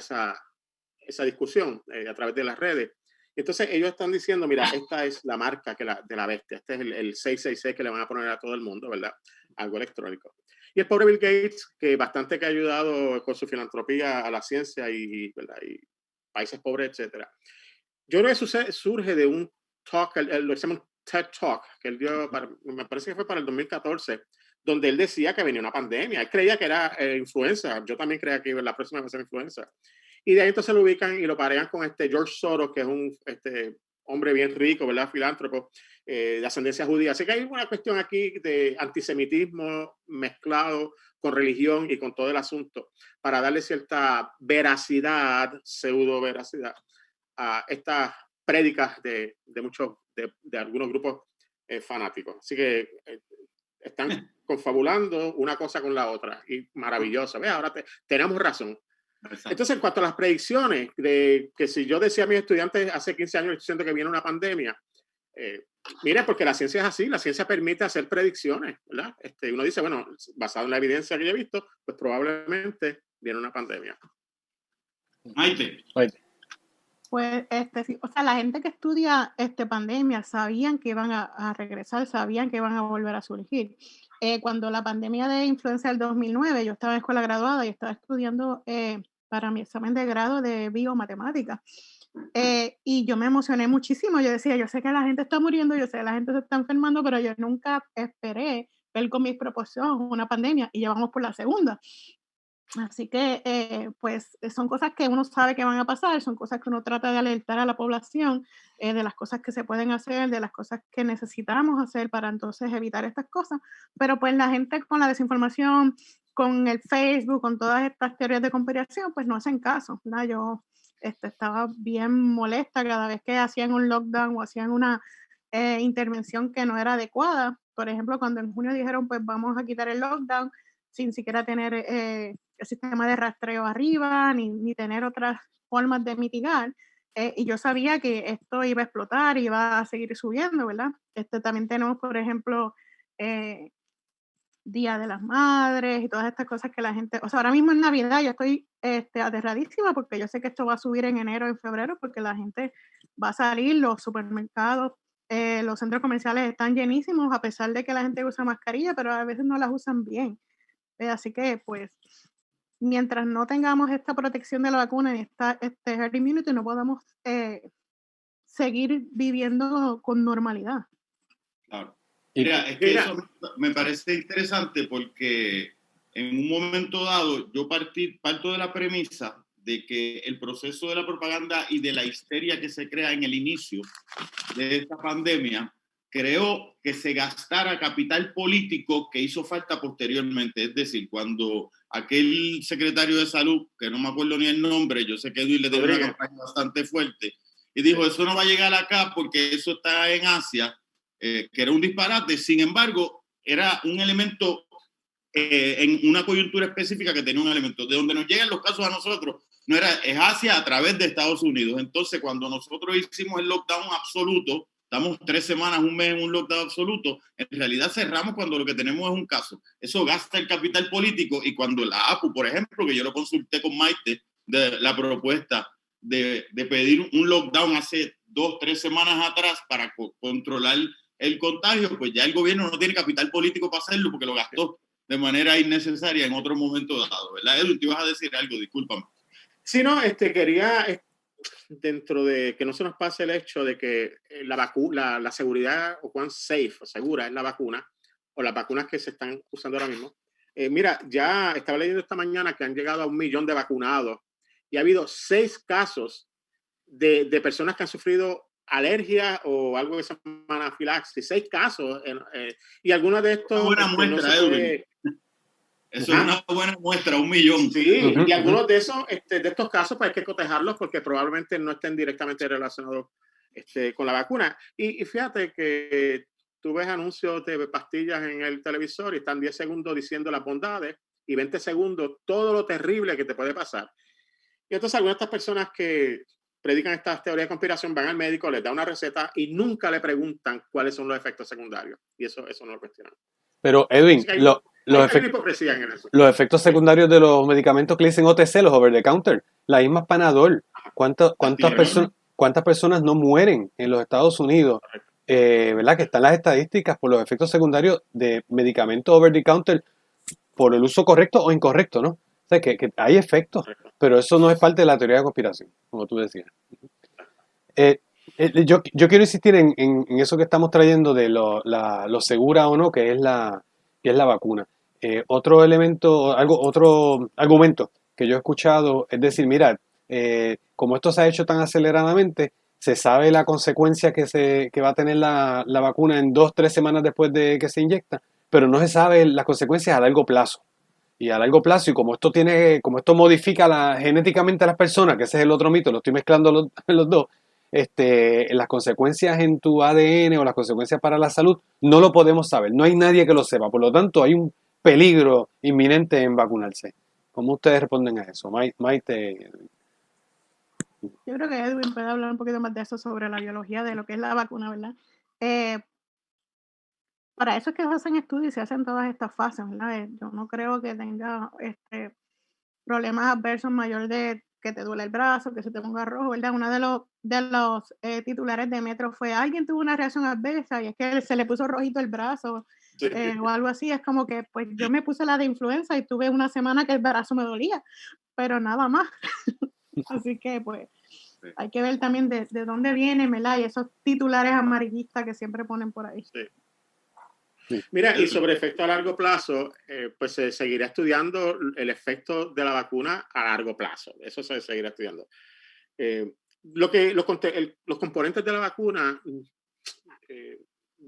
discusión a través de las redes. Entonces ellos están diciendo, mira, esta es la marca de la bestia, este es el 666 que le van a poner a todo el mundo, ¿verdad? Algo electrónico. Y el pobre Bill Gates, que bastante que ha ayudado con su filantropía a la ciencia y países pobres, etcétera. Yo creo que surge de un talk, lo que se llama TED Talk, que él dio, me parece que fue para el 2014, donde él decía que venía una pandemia. Él creía que era influenza. Yo también creía que la próxima va a ser influenza. Y de ahí entonces lo ubican y lo parean con George Soros, que es un hombre bien rico, ¿verdad? Filántropo, de ascendencia judía. Así que hay una cuestión aquí de antisemitismo mezclado con religión y con todo el asunto, para darle cierta veracidad, pseudo veracidad, a estas prédicas de algunos grupos fanáticos. Así que están confabulando una cosa con la otra y maravilloso. Ve, ahora tenemos razón. Exacto. Entonces, en cuanto a las predicciones, de que si yo decía a mis estudiantes hace 15 años diciendo que viene una pandemia, mire, porque la ciencia es así, la ciencia permite hacer predicciones, ¿verdad? Uno dice, bueno, basado en la evidencia que yo he visto, pues probablemente viene una pandemia. Maite. Pues, sí, o sea, la gente que estudia pandemia sabían que iban a regresar, sabían que iban a volver a surgir. Cuando la pandemia de influenza del 2009, yo estaba en escuela graduada y estaba estudiando para mi examen de grado de biomatemática. Y yo me emocioné muchísimo. Yo decía, yo sé que la gente está muriendo, yo sé que la gente se está enfermando, pero yo nunca esperé ver con mis proporciones una pandemia y ya vamos por la segunda. Así que, pues, son cosas que uno sabe que van a pasar, son cosas que uno trata de alertar a la población, de las cosas que se pueden hacer, de las cosas que necesitamos hacer para entonces evitar estas cosas. Pero pues la gente con la desinformación, con el Facebook, con todas estas teorías de conspiración, pues no hacen caso, ¿verdad? Yo estaba bien molesta cada vez que hacían un lockdown o hacían una intervención que no era adecuada. Por ejemplo, cuando en junio dijeron, pues vamos a quitar el lockdown sin siquiera tener el sistema de rastreo arriba, ni tener otras formas de mitigar. Y yo sabía que esto iba a explotar, iba a seguir subiendo, ¿verdad? También tenemos, por ejemplo, Día de las Madres y todas estas cosas que la gente, o sea, ahora mismo en Navidad yo estoy aterradísima porque yo sé que esto va a subir en enero, en febrero, porque la gente va a salir, los supermercados, los centros comerciales están llenísimos, a pesar de que la gente usa mascarilla, pero a veces no las usan bien. Así que, pues, mientras no tengamos esta protección de la vacuna y este herd immunity, no podamos seguir viviendo con normalidad. Claro. Mira, es que eso me parece interesante porque en un momento dado yo parto de la premisa de que el proceso de la propaganda y de la histeria que se crea en el inicio de esta pandemia creó que se gastara capital político que hizo falta posteriormente. Es decir, cuando aquel secretario de salud, que no me acuerdo ni el nombre, yo sé que Edwin le dio una campaña bastante fuerte, y dijo, eso no va a llegar acá porque eso está en Asia, que era un disparate. Sin embargo, era un elemento en una coyuntura específica que tenía un elemento. De donde nos llegan los casos a nosotros, es Asia a través de Estados Unidos. Entonces, cuando nosotros hicimos el lockdown absoluto, estamos 3 semanas, un mes en un lockdown absoluto, en realidad cerramos cuando lo que tenemos es un caso. Eso gasta el capital político, y cuando la APU, por ejemplo, que yo lo consulté con Maite, de la propuesta de pedir un lockdown hace 2-3 semanas atrás para controlar el contagio, pues ya el gobierno no tiene capital político para hacerlo porque lo gastó de manera innecesaria en otro momento dado, ¿verdad? Edwin, te ibas a decir algo, discúlpame. Sí, no, quería, dentro de que no se nos pase el hecho de que la seguridad o cuán safe o segura es la vacuna o las vacunas que se están usando ahora mismo. Mira, ya estaba leyendo esta mañana que han llegado a 1 millón de vacunados y ha habido 6 casos de personas que han sufrido alergia o algo que se llama anafilaxis. 6 casos y algunos de estos una buena muestra, Edwin. Eso es una buena muestra, 1 millón. Sí, y algunos de esos, de estos casos, pues hay que cotejarlos porque probablemente no estén directamente relacionados con la vacuna. Y fíjate que tú ves anuncios de pastillas en el televisor y están 10 segundos diciendo las bondades y 20 segundos todo lo terrible que te puede pasar. Y entonces algunas de estas personas que predican estas teorías de conspiración van al médico, les da una receta y nunca le preguntan cuáles son los efectos secundarios. Y eso no lo cuestionan. Pero Edwin, Hay hipocresía en eso. Los efectos secundarios de los medicamentos que le dicen OTC, los over the counter, la misma Panadol. ¿Cuántas personas no mueren en los Estados Unidos? ¿Verdad? Que están las estadísticas por los efectos secundarios de medicamentos over the counter por el uso correcto o incorrecto, ¿no? O sea, que hay efectos, pero eso no es parte de la teoría de conspiración, como tú decías. Yo quiero insistir en eso que estamos trayendo de lo segura o no que es la vacuna. Otro elemento, otro argumento que yo he escuchado es decir, mira, como esto se ha hecho tan aceleradamente, se sabe la consecuencia que va a tener la vacuna en 2-3 semanas después de que se inyecta, pero no se sabe las consecuencias a largo plazo. Y a largo plazo, y como esto modifica genéticamente a las personas, que ese es el otro mito, lo estoy mezclando los dos, las consecuencias en tu ADN o las consecuencias para la salud, no lo podemos saber. No hay nadie que lo sepa. Por lo tanto, hay un peligro inminente en vacunarse. ¿Cómo ustedes responden a eso? Maite. Yo creo que Edwin puede hablar un poquito más de eso sobre la biología de lo que es la vacuna, ¿verdad? Para eso es que se hacen estudios y se hacen todas estas fases, ¿verdad? Yo no creo que tenga problemas adversos mayor de que te duele el brazo, que se te ponga rojo, ¿verdad? Uno de los titulares de Metro fue, alguien tuvo una reacción adversa y es que se le puso rojito el brazo o algo así. Es como que, pues yo me puse la de influenza y tuve una semana que el brazo me dolía, pero nada más. Así que, pues, hay que ver también de dónde viene, ¿verdad? Y esos titulares amarillistas que siempre ponen por ahí. Sí. Mira, y sobre efecto a largo plazo, pues se seguirá estudiando el efecto de la vacuna a largo plazo. Eso se seguirá estudiando. Los componentes de la vacuna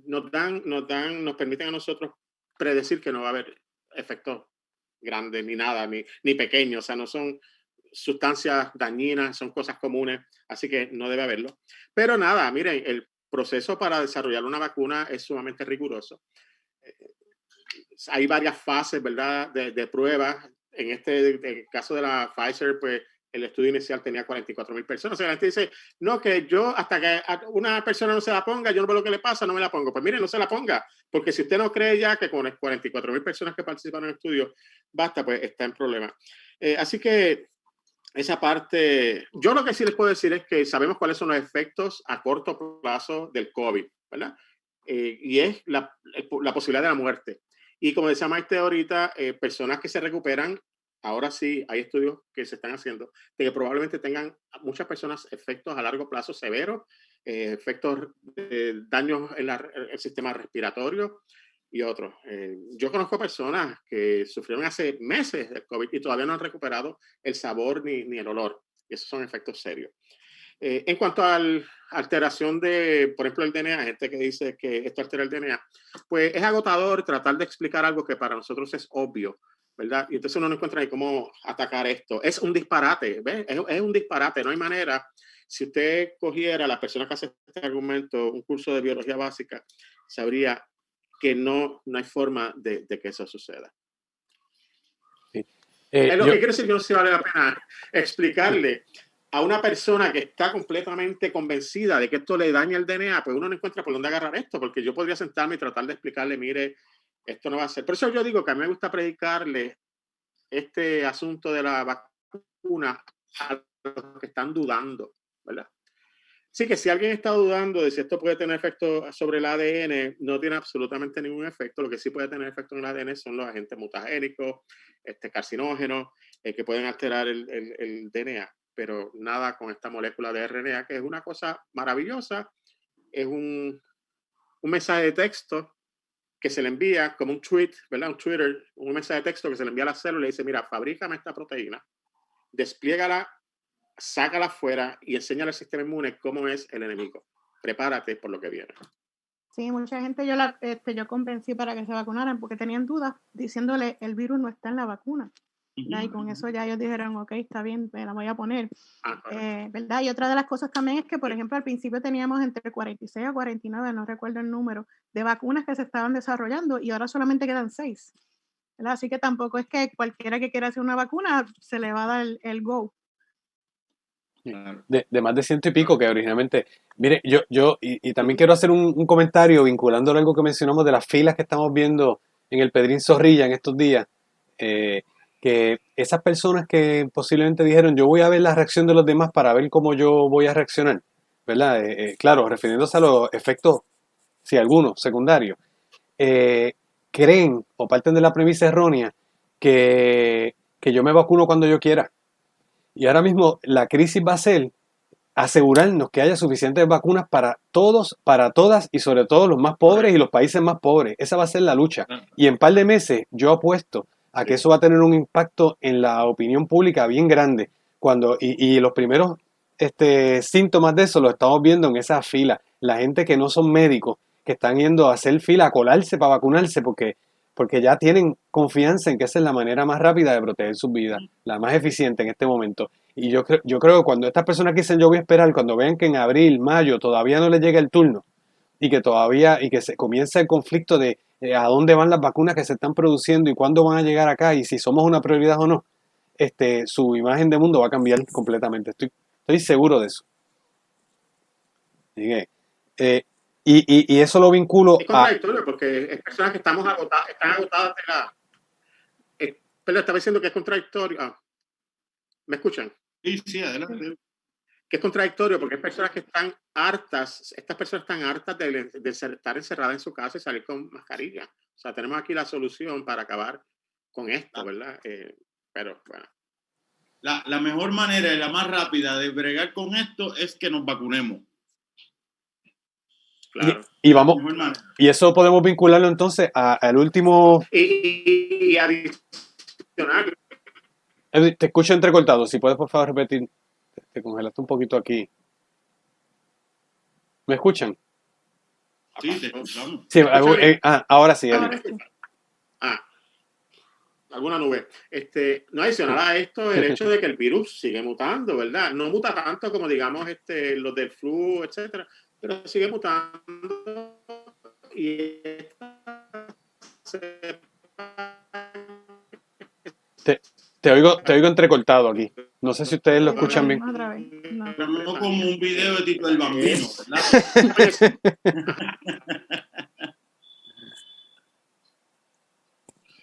nos permiten a nosotros predecir que no va a haber efectos grandes ni nada, ni pequeños. O sea, no son sustancias dañinas, son cosas comunes, así que no debe haberlo. Pero nada, miren, el proceso para desarrollar una vacuna es sumamente riguroso. Hay varias fases, ¿verdad?, de pruebas. En el caso de la Pfizer, pues el estudio inicial tenía 44,000 personas. O sea, la gente dice, no, que yo hasta que una persona no se la ponga, yo no veo lo que le pasa, no me la pongo. Pues mire, no se la ponga, porque si usted no cree ya que con 44,000 personas que participaron en el estudio, basta, pues está en problema. Así que esa parte, yo lo que sí les puedo decir es que sabemos cuáles son los efectos a corto plazo del COVID, ¿verdad? Y es la posibilidad de la muerte. Y como decía Maite ahorita, personas que se recuperan, ahora sí hay estudios que se están haciendo, de que probablemente tengan muchas personas efectos a largo plazo severos, efectos de daños en el sistema respiratorio y otros. Yo conozco personas que sufrieron hace meses del COVID y todavía no han recuperado el sabor ni el olor. Y esos son efectos serios. En cuanto a la alteración de, por ejemplo, el DNA, gente que dice que esto altera el DNA, pues es agotador tratar de explicar algo que para nosotros es obvio, ¿verdad? Y entonces uno no encuentra ni cómo atacar esto. Es un disparate, ¿ves? Es un disparate, no hay manera. Si usted cogiera a las personas que hacen este argumento, un curso de biología básica, sabría que no hay forma de que eso suceda. Sí. Es lo que quiero decir que no se vale la pena explicarle a una persona que está completamente convencida de que esto le daña el DNA, pues uno no encuentra por dónde agarrar esto, porque yo podría sentarme y tratar de explicarle, mire, esto no va a ser. Por eso yo digo que a mí me gusta predicarle este asunto de la vacuna a los que están dudando, ¿verdad? Sí, que si alguien está dudando de si esto puede tener efecto sobre el ADN, no tiene absolutamente ningún efecto. Lo que sí puede tener efecto en el ADN son los agentes mutagénicos, carcinógenos, que pueden alterar el DNA, pero nada con esta molécula de RNA, que es una cosa maravillosa. Es un mensaje de texto que se le envía como un tweet, ¿verdad? Un mensaje de texto que se le envía a la célula y le dice, mira, fabrícame esta proteína, despliégala, sácala afuera y enséñale al sistema inmune cómo es el enemigo. Prepárate por lo que viene. Sí, mucha gente yo convencí para que se vacunaran porque tenían dudas diciéndole el virus no está en la vacuna. ¿Verdad? Y con eso ya ellos dijeron, ok, está bien, me la voy a poner. ¿Verdad? Y otra de las cosas también es que, por ejemplo, al principio teníamos entre 46 a 49, no recuerdo el número, de vacunas que se estaban desarrollando y ahora solamente quedan 6. ¿Verdad? Así que tampoco es que cualquiera que quiera hacer una vacuna se le va a dar el go. Claro. De más de 100 y pico que originalmente. Mire, y también quiero hacer un comentario vinculándolo a algo que mencionamos de las filas que estamos viendo en el Pedrín Zorrilla en estos días. Que esas personas que posiblemente dijeron, yo voy a ver la reacción de los demás para ver cómo yo voy a reaccionar, ¿verdad? Claro, refiriéndose a los efectos, si algunos, secundarios, creen o parten de la premisa errónea que yo me vacuno cuando yo quiera. Y ahora mismo la crisis va a ser asegurarnos que haya suficientes vacunas para todos, para todas y sobre todo los más pobres y los países más pobres. Esa va a ser la lucha. Y en un par de meses yo apuesto a que eso va a tener un impacto en la opinión pública bien grande. Y los primeros síntomas de eso los estamos viendo en esas filas. La gente que no son médicos, que están yendo a hacer fila, a colarse para vacunarse porque ya tienen confianza en que esa es la manera más rápida de proteger sus vidas, la más eficiente en este momento. Y yo creo que cuando estas personas dicen yo voy a esperar, cuando vean que en abril, mayo todavía no les llega el turno y que se comienza el conflicto de a dónde van las vacunas que se están produciendo y cuándo van a llegar acá y si somos una prioridad o no, su imagen de mundo va a cambiar completamente. Estoy seguro de eso. Y eso lo vinculo es contradictorio porque es personas que están agotadas de la... pero estaba diciendo que es contradictorio. ¿Me escuchan? Sí, adelante. Que es contradictorio porque hay personas que están hartas, estas personas están hartas de estar encerradas en su casa y salir con mascarilla. O sea, tenemos aquí la solución para acabar con esto, ¿verdad? Pero bueno. La mejor manera y la más rápida de bregar con esto es que nos vacunemos. Claro. Y eso podemos vincularlo entonces al último... Y adicional. Te escucho entrecortado, si puedes por favor repetir. Te congelaste un poquito aquí. ¿Me escuchan? Sí, te escuchamos. Sí, ahora sí. Alguna nube. No adicional a esto, el hecho de que el virus sigue mutando, ¿verdad? No muta tanto como, digamos, los del flu, etcétera, pero sigue mutando y te oigo entrecortado aquí. No sé si ustedes lo escuchan bien. Pero no como un video de Tito el Bambino, ¿verdad?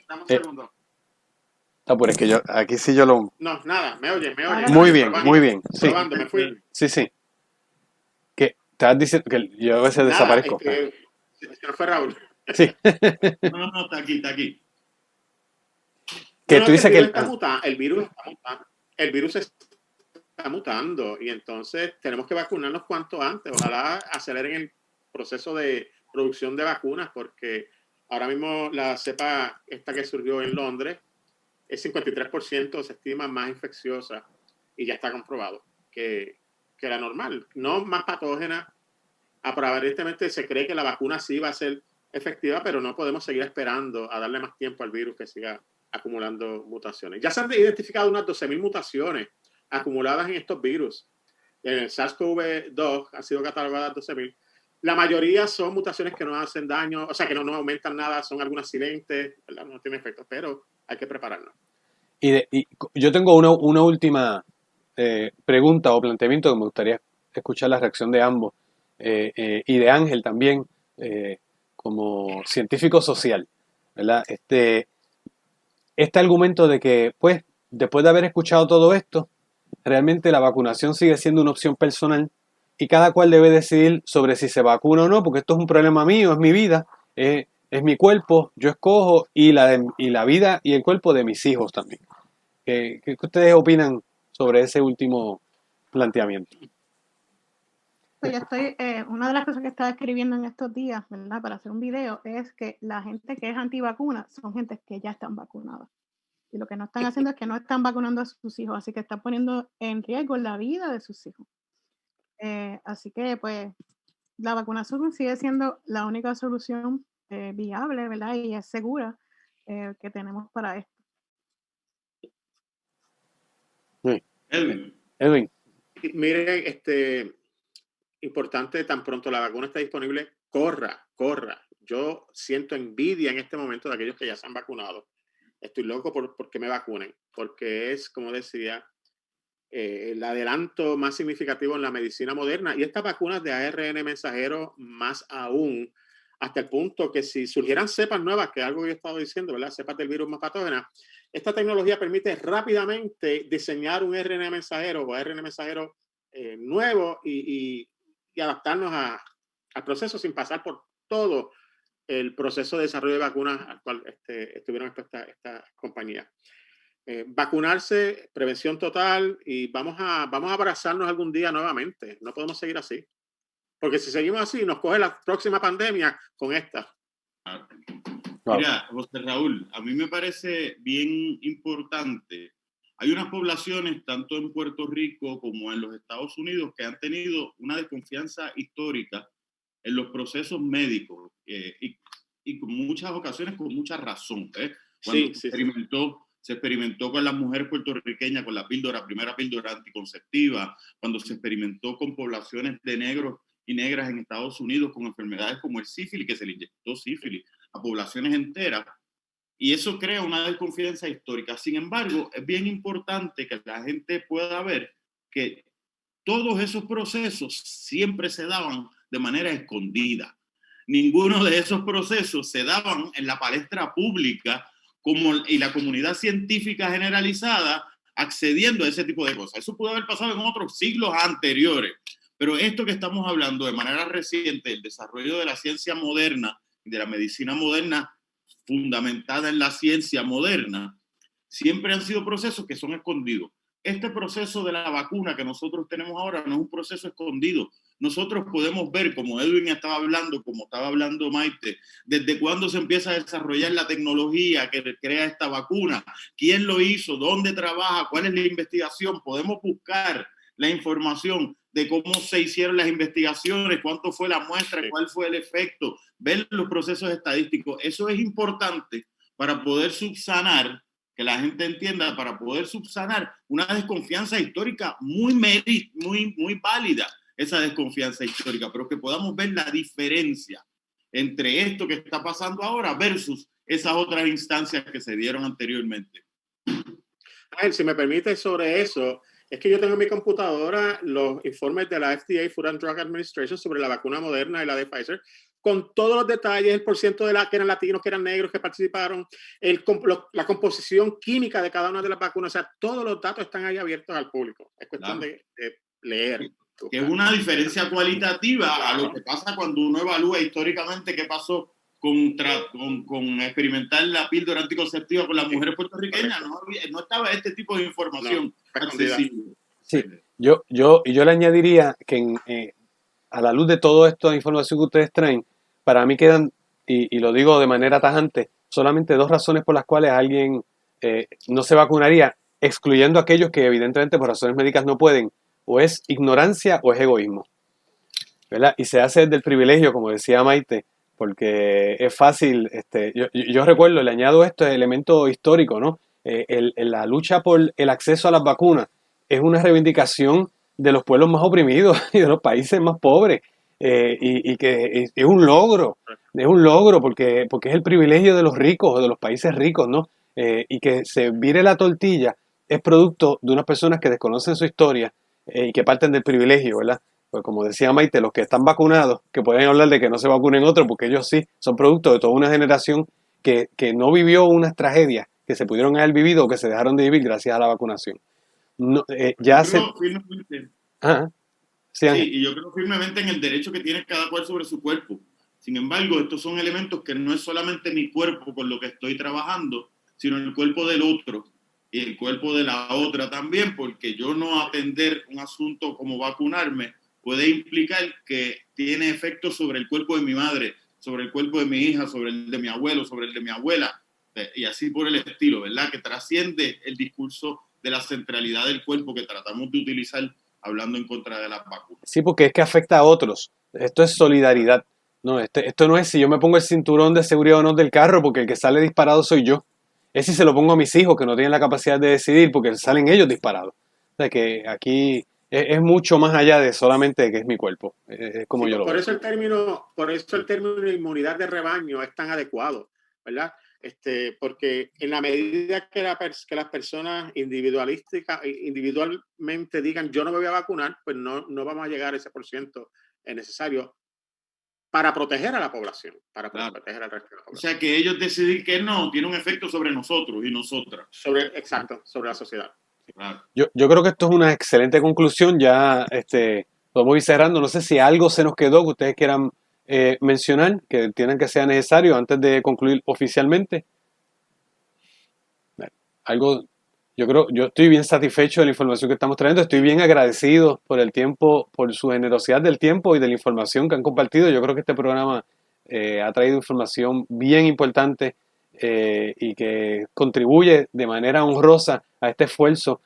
Dame un segundo. Por es que aquí sí yo lo... No, nada, me oye. Muy bien, muy bien. Sí. Probando, me fui. Sí. Que estás diciendo que yo a veces desaparezco. Que no fue Raúl. Sí. No, está aquí. Que tú dices que el virus está mutando y entonces tenemos que vacunarnos cuanto antes. Ojalá aceleren el proceso de producción de vacunas porque ahora mismo la cepa esta que surgió en Londres es 53%, se estima más infecciosa y ya está comprobado que la normal, no más patógena. Pero aparentemente se cree que la vacuna sí va a ser efectiva, pero no podemos seguir esperando a darle más tiempo al virus que siga acumulando mutaciones. Ya se han identificado unas 12,000 mutaciones acumuladas en estos virus. En el SARS-CoV-2 han sido catalogadas 12,000. La mayoría son mutaciones que no hacen daño, o sea, que no aumentan nada, son algunas silentes, ¿verdad? No tienen efecto, pero hay que prepararnos. Y yo tengo una última pregunta o planteamiento que me gustaría escuchar la reacción de ambos y de Ángel también como científico social, ¿verdad? Este argumento de que, pues, después de haber escuchado todo esto, realmente la vacunación sigue siendo una opción personal y cada cual debe decidir sobre si se vacuna o no, porque esto es un problema mío, es mi vida, es mi cuerpo, yo escojo y la vida y el cuerpo de mis hijos también. ¿Qué ustedes opinan sobre ese último planteamiento? Pues una de las cosas que estaba escribiendo en estos días, ¿verdad? Para hacer un video, es que la gente que es antivacuna son gente que ya están vacunadas. Y lo que no están haciendo es que no están vacunando a sus hijos, así que están poniendo en riesgo la vida de sus hijos. Así que, pues, la vacunación sigue siendo la única solución viable, ¿verdad? Y es segura que tenemos para esto. Sí. Edwin. Edwin. Miren, importante, tan pronto la vacuna está disponible, corra. Yo siento envidia en este momento de aquellos que ya se han vacunado. Estoy loco por que me vacunen, porque es, como decía, el adelanto más significativo en la medicina moderna. Y estas vacunas de ARN mensajero más aún, hasta el punto que si surgieran cepas nuevas, que es algo que he estado diciendo, ¿verdad? Cepas del virus más patógenas, esta tecnología permite rápidamente diseñar un RNA mensajero o ARN mensajero nuevo y adaptarnos al proceso sin pasar por todo el proceso de desarrollo de vacunas al cual estuvieron expuestas estas compañías. Vacunarse, prevención total, y vamos a abrazarnos algún día nuevamente. No podemos seguir así. Porque si seguimos así, nos coge la próxima pandemia con esta. Mira, José Raúl, a mí me parece bien importante. Hay unas poblaciones, tanto en Puerto Rico como en los Estados Unidos, que han tenido una desconfianza histórica en los procesos médicos y con muchas ocasiones con mucha razón. Cuando se experimentó con las mujeres puertorriqueñas con la primera píldora anticonceptiva, cuando se experimentó con poblaciones de negros y negras en Estados Unidos con enfermedades como el sífilis, que se le inyectó sífilis a poblaciones enteras, y eso crea una desconfianza histórica. Sin embargo, es bien importante que la gente pueda ver que todos esos procesos siempre se daban de manera escondida. Ninguno de esos procesos se daban en la palestra pública y la comunidad científica generalizada accediendo a ese tipo de cosas. Eso pudo haber pasado en otros siglos anteriores, pero esto que estamos hablando de manera reciente, el desarrollo de la ciencia moderna, de la medicina moderna fundamentada en la ciencia moderna, siempre han sido procesos que son escondidos. Este proceso de la vacuna que nosotros tenemos ahora no es un proceso escondido. Nosotros podemos ver, como Edwin estaba hablando, como estaba hablando Maite, desde cuándo se empieza a desarrollar la tecnología que crea esta vacuna, quién lo hizo, dónde trabaja, cuál es la investigación. Podemos buscar la información de cómo se hicieron las investigaciones, cuánto fue la muestra, cuál fue el efecto, ver los procesos estadísticos. Eso es importante para poder subsanar, que la gente entienda, para poder subsanar una desconfianza histórica muy válida, esa desconfianza histórica, pero que podamos ver la diferencia entre esto que está pasando ahora versus esas otras instancias que se dieron anteriormente. Ángel, si me permite sobre eso, es que yo tengo en mi computadora los informes de la FDA, Food and Drug Administration, sobre la vacuna Moderna y la de Pfizer, con todos los detalles, el porciento de que eran latinos, que eran negros, que participaron, la composición química de cada una de las vacunas. O sea, todos los datos están ahí abiertos al público. Es cuestión de leer. Que es una diferencia cualitativa a lo que pasa cuando uno evalúa históricamente qué pasó con experimentar la píldora anticonceptiva con las mujeres puertorriqueñas. No estaba este tipo de información accesible. Sí, yo le añadiría que a la luz de toda esta información que ustedes traen, para mí quedan, y lo digo de manera tajante, solamente dos razones por las cuales alguien no se vacunaría, excluyendo a aquellos que evidentemente por razones médicas no pueden, o es ignorancia o es egoísmo, ¿verdad? Y se hace desde el privilegio, como decía Maite, porque es fácil, yo recuerdo, le añado este elemento histórico, ¿no? La lucha por el acceso a las vacunas es una reivindicación de los pueblos más oprimidos y de los países más pobres, y que es un logro porque es el privilegio de los ricos o de los países ricos, ¿no? Y que se vire la tortilla es producto de unas personas que desconocen su historia y que parten del privilegio, ¿verdad? Pues como decía Maite, los que están vacunados, que pueden hablar de que no se vacunen otros, porque ellos sí, son producto de toda una generación que no vivió unas tragedias que se pudieron haber vivido o que se dejaron de vivir gracias a la vacunación. No, y yo creo firmemente en el derecho que tiene cada cual sobre su cuerpo. Sin embargo, estos son elementos que no es solamente mi cuerpo con lo que estoy trabajando, sino el cuerpo del otro y el cuerpo de la otra también, porque yo no atender un asunto como vacunarme puede implicar que tiene efectos sobre el cuerpo de mi madre, sobre el cuerpo de mi hija, sobre el de mi abuelo, sobre el de mi abuela, y así por el estilo, ¿verdad? Que trasciende el discurso de la centralidad del cuerpo que tratamos de utilizar hablando en contra de las vacunas. Sí, porque es que afecta a otros. Esto es solidaridad. No, esto no es si yo me pongo el cinturón de seguridad o no del carro, porque el que sale disparado soy yo. Es si se lo pongo a mis hijos que no tienen la capacidad de decidir porque salen ellos disparados. O sea que aquí es mucho más allá de solamente que es mi cuerpo. Es como Sí, yo lo por veo. eso el término de inmunidad de rebaño es tan adecuado, ¿verdad? Porque en la medida que las personas individualmente digan yo no me voy a vacunar, pues no vamos a llegar a ese %, necesario para proteger a la población, para proteger al resto de la O población. sea, que ellos decidir que no tiene un efecto sobre nosotros y nosotras. Exacto, sobre la sociedad. Claro. Yo creo que esto es una excelente conclusión. Ya podemos ir cerrando. No sé si algo se nos quedó que ustedes quieran mencionar, que entiendan que sea necesario antes de concluir oficialmente. Algo, yo estoy bien satisfecho de la información que estamos trayendo. Estoy bien agradecido por el tiempo, por su generosidad del tiempo y de la información que han compartido. Yo creo que este programa ha traído información bien importante y que contribuye de manera honrosa a este esfuerzo.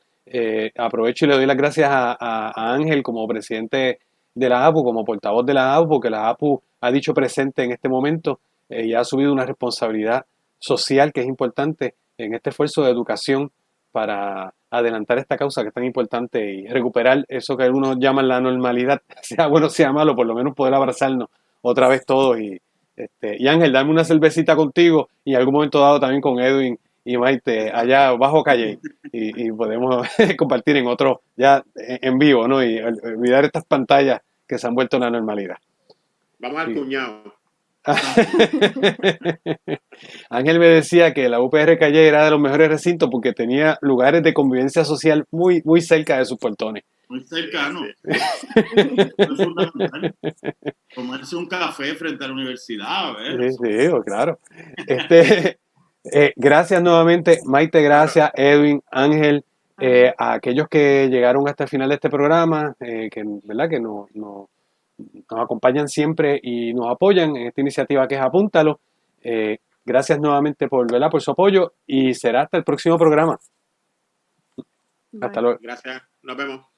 Aprovecho y le doy las gracias a Ángel como presidente de la APU, como portavoz de la APU, porque la APU ha dicho presente en este momento y ha asumido una responsabilidad social que es importante en este esfuerzo de educación para adelantar esta causa que es tan importante y recuperar eso que algunos llaman la normalidad, sea bueno sea malo, por lo menos poder abrazarnos otra vez todos. Y Ángel, dame una cervecita contigo y en algún momento dado también con Edwin y Maite allá bajo Calle y podemos compartir en otro ya en vivo, ¿no? Y olvidar estas pantallas que se han vuelto una normalidad. Vamos al cuñado. Ángel me decía que la UPR Calle era de los mejores recintos porque tenía lugares de convivencia social muy, muy cerca de sus portones. Muy cercano. Sí. Es fundamental. Tomarse un café frente a la universidad, a ver. Sí, claro. Gracias nuevamente, Maite, gracias, Edwin, Ángel, a aquellos que llegaron hasta el final de este programa, ¿verdad? Que nos acompañan siempre y nos apoyan en esta iniciativa que es Apúntalo. Gracias nuevamente ¿verdad? Por su apoyo y será hasta el próximo programa. Bye. Hasta luego. Gracias. Nos vemos.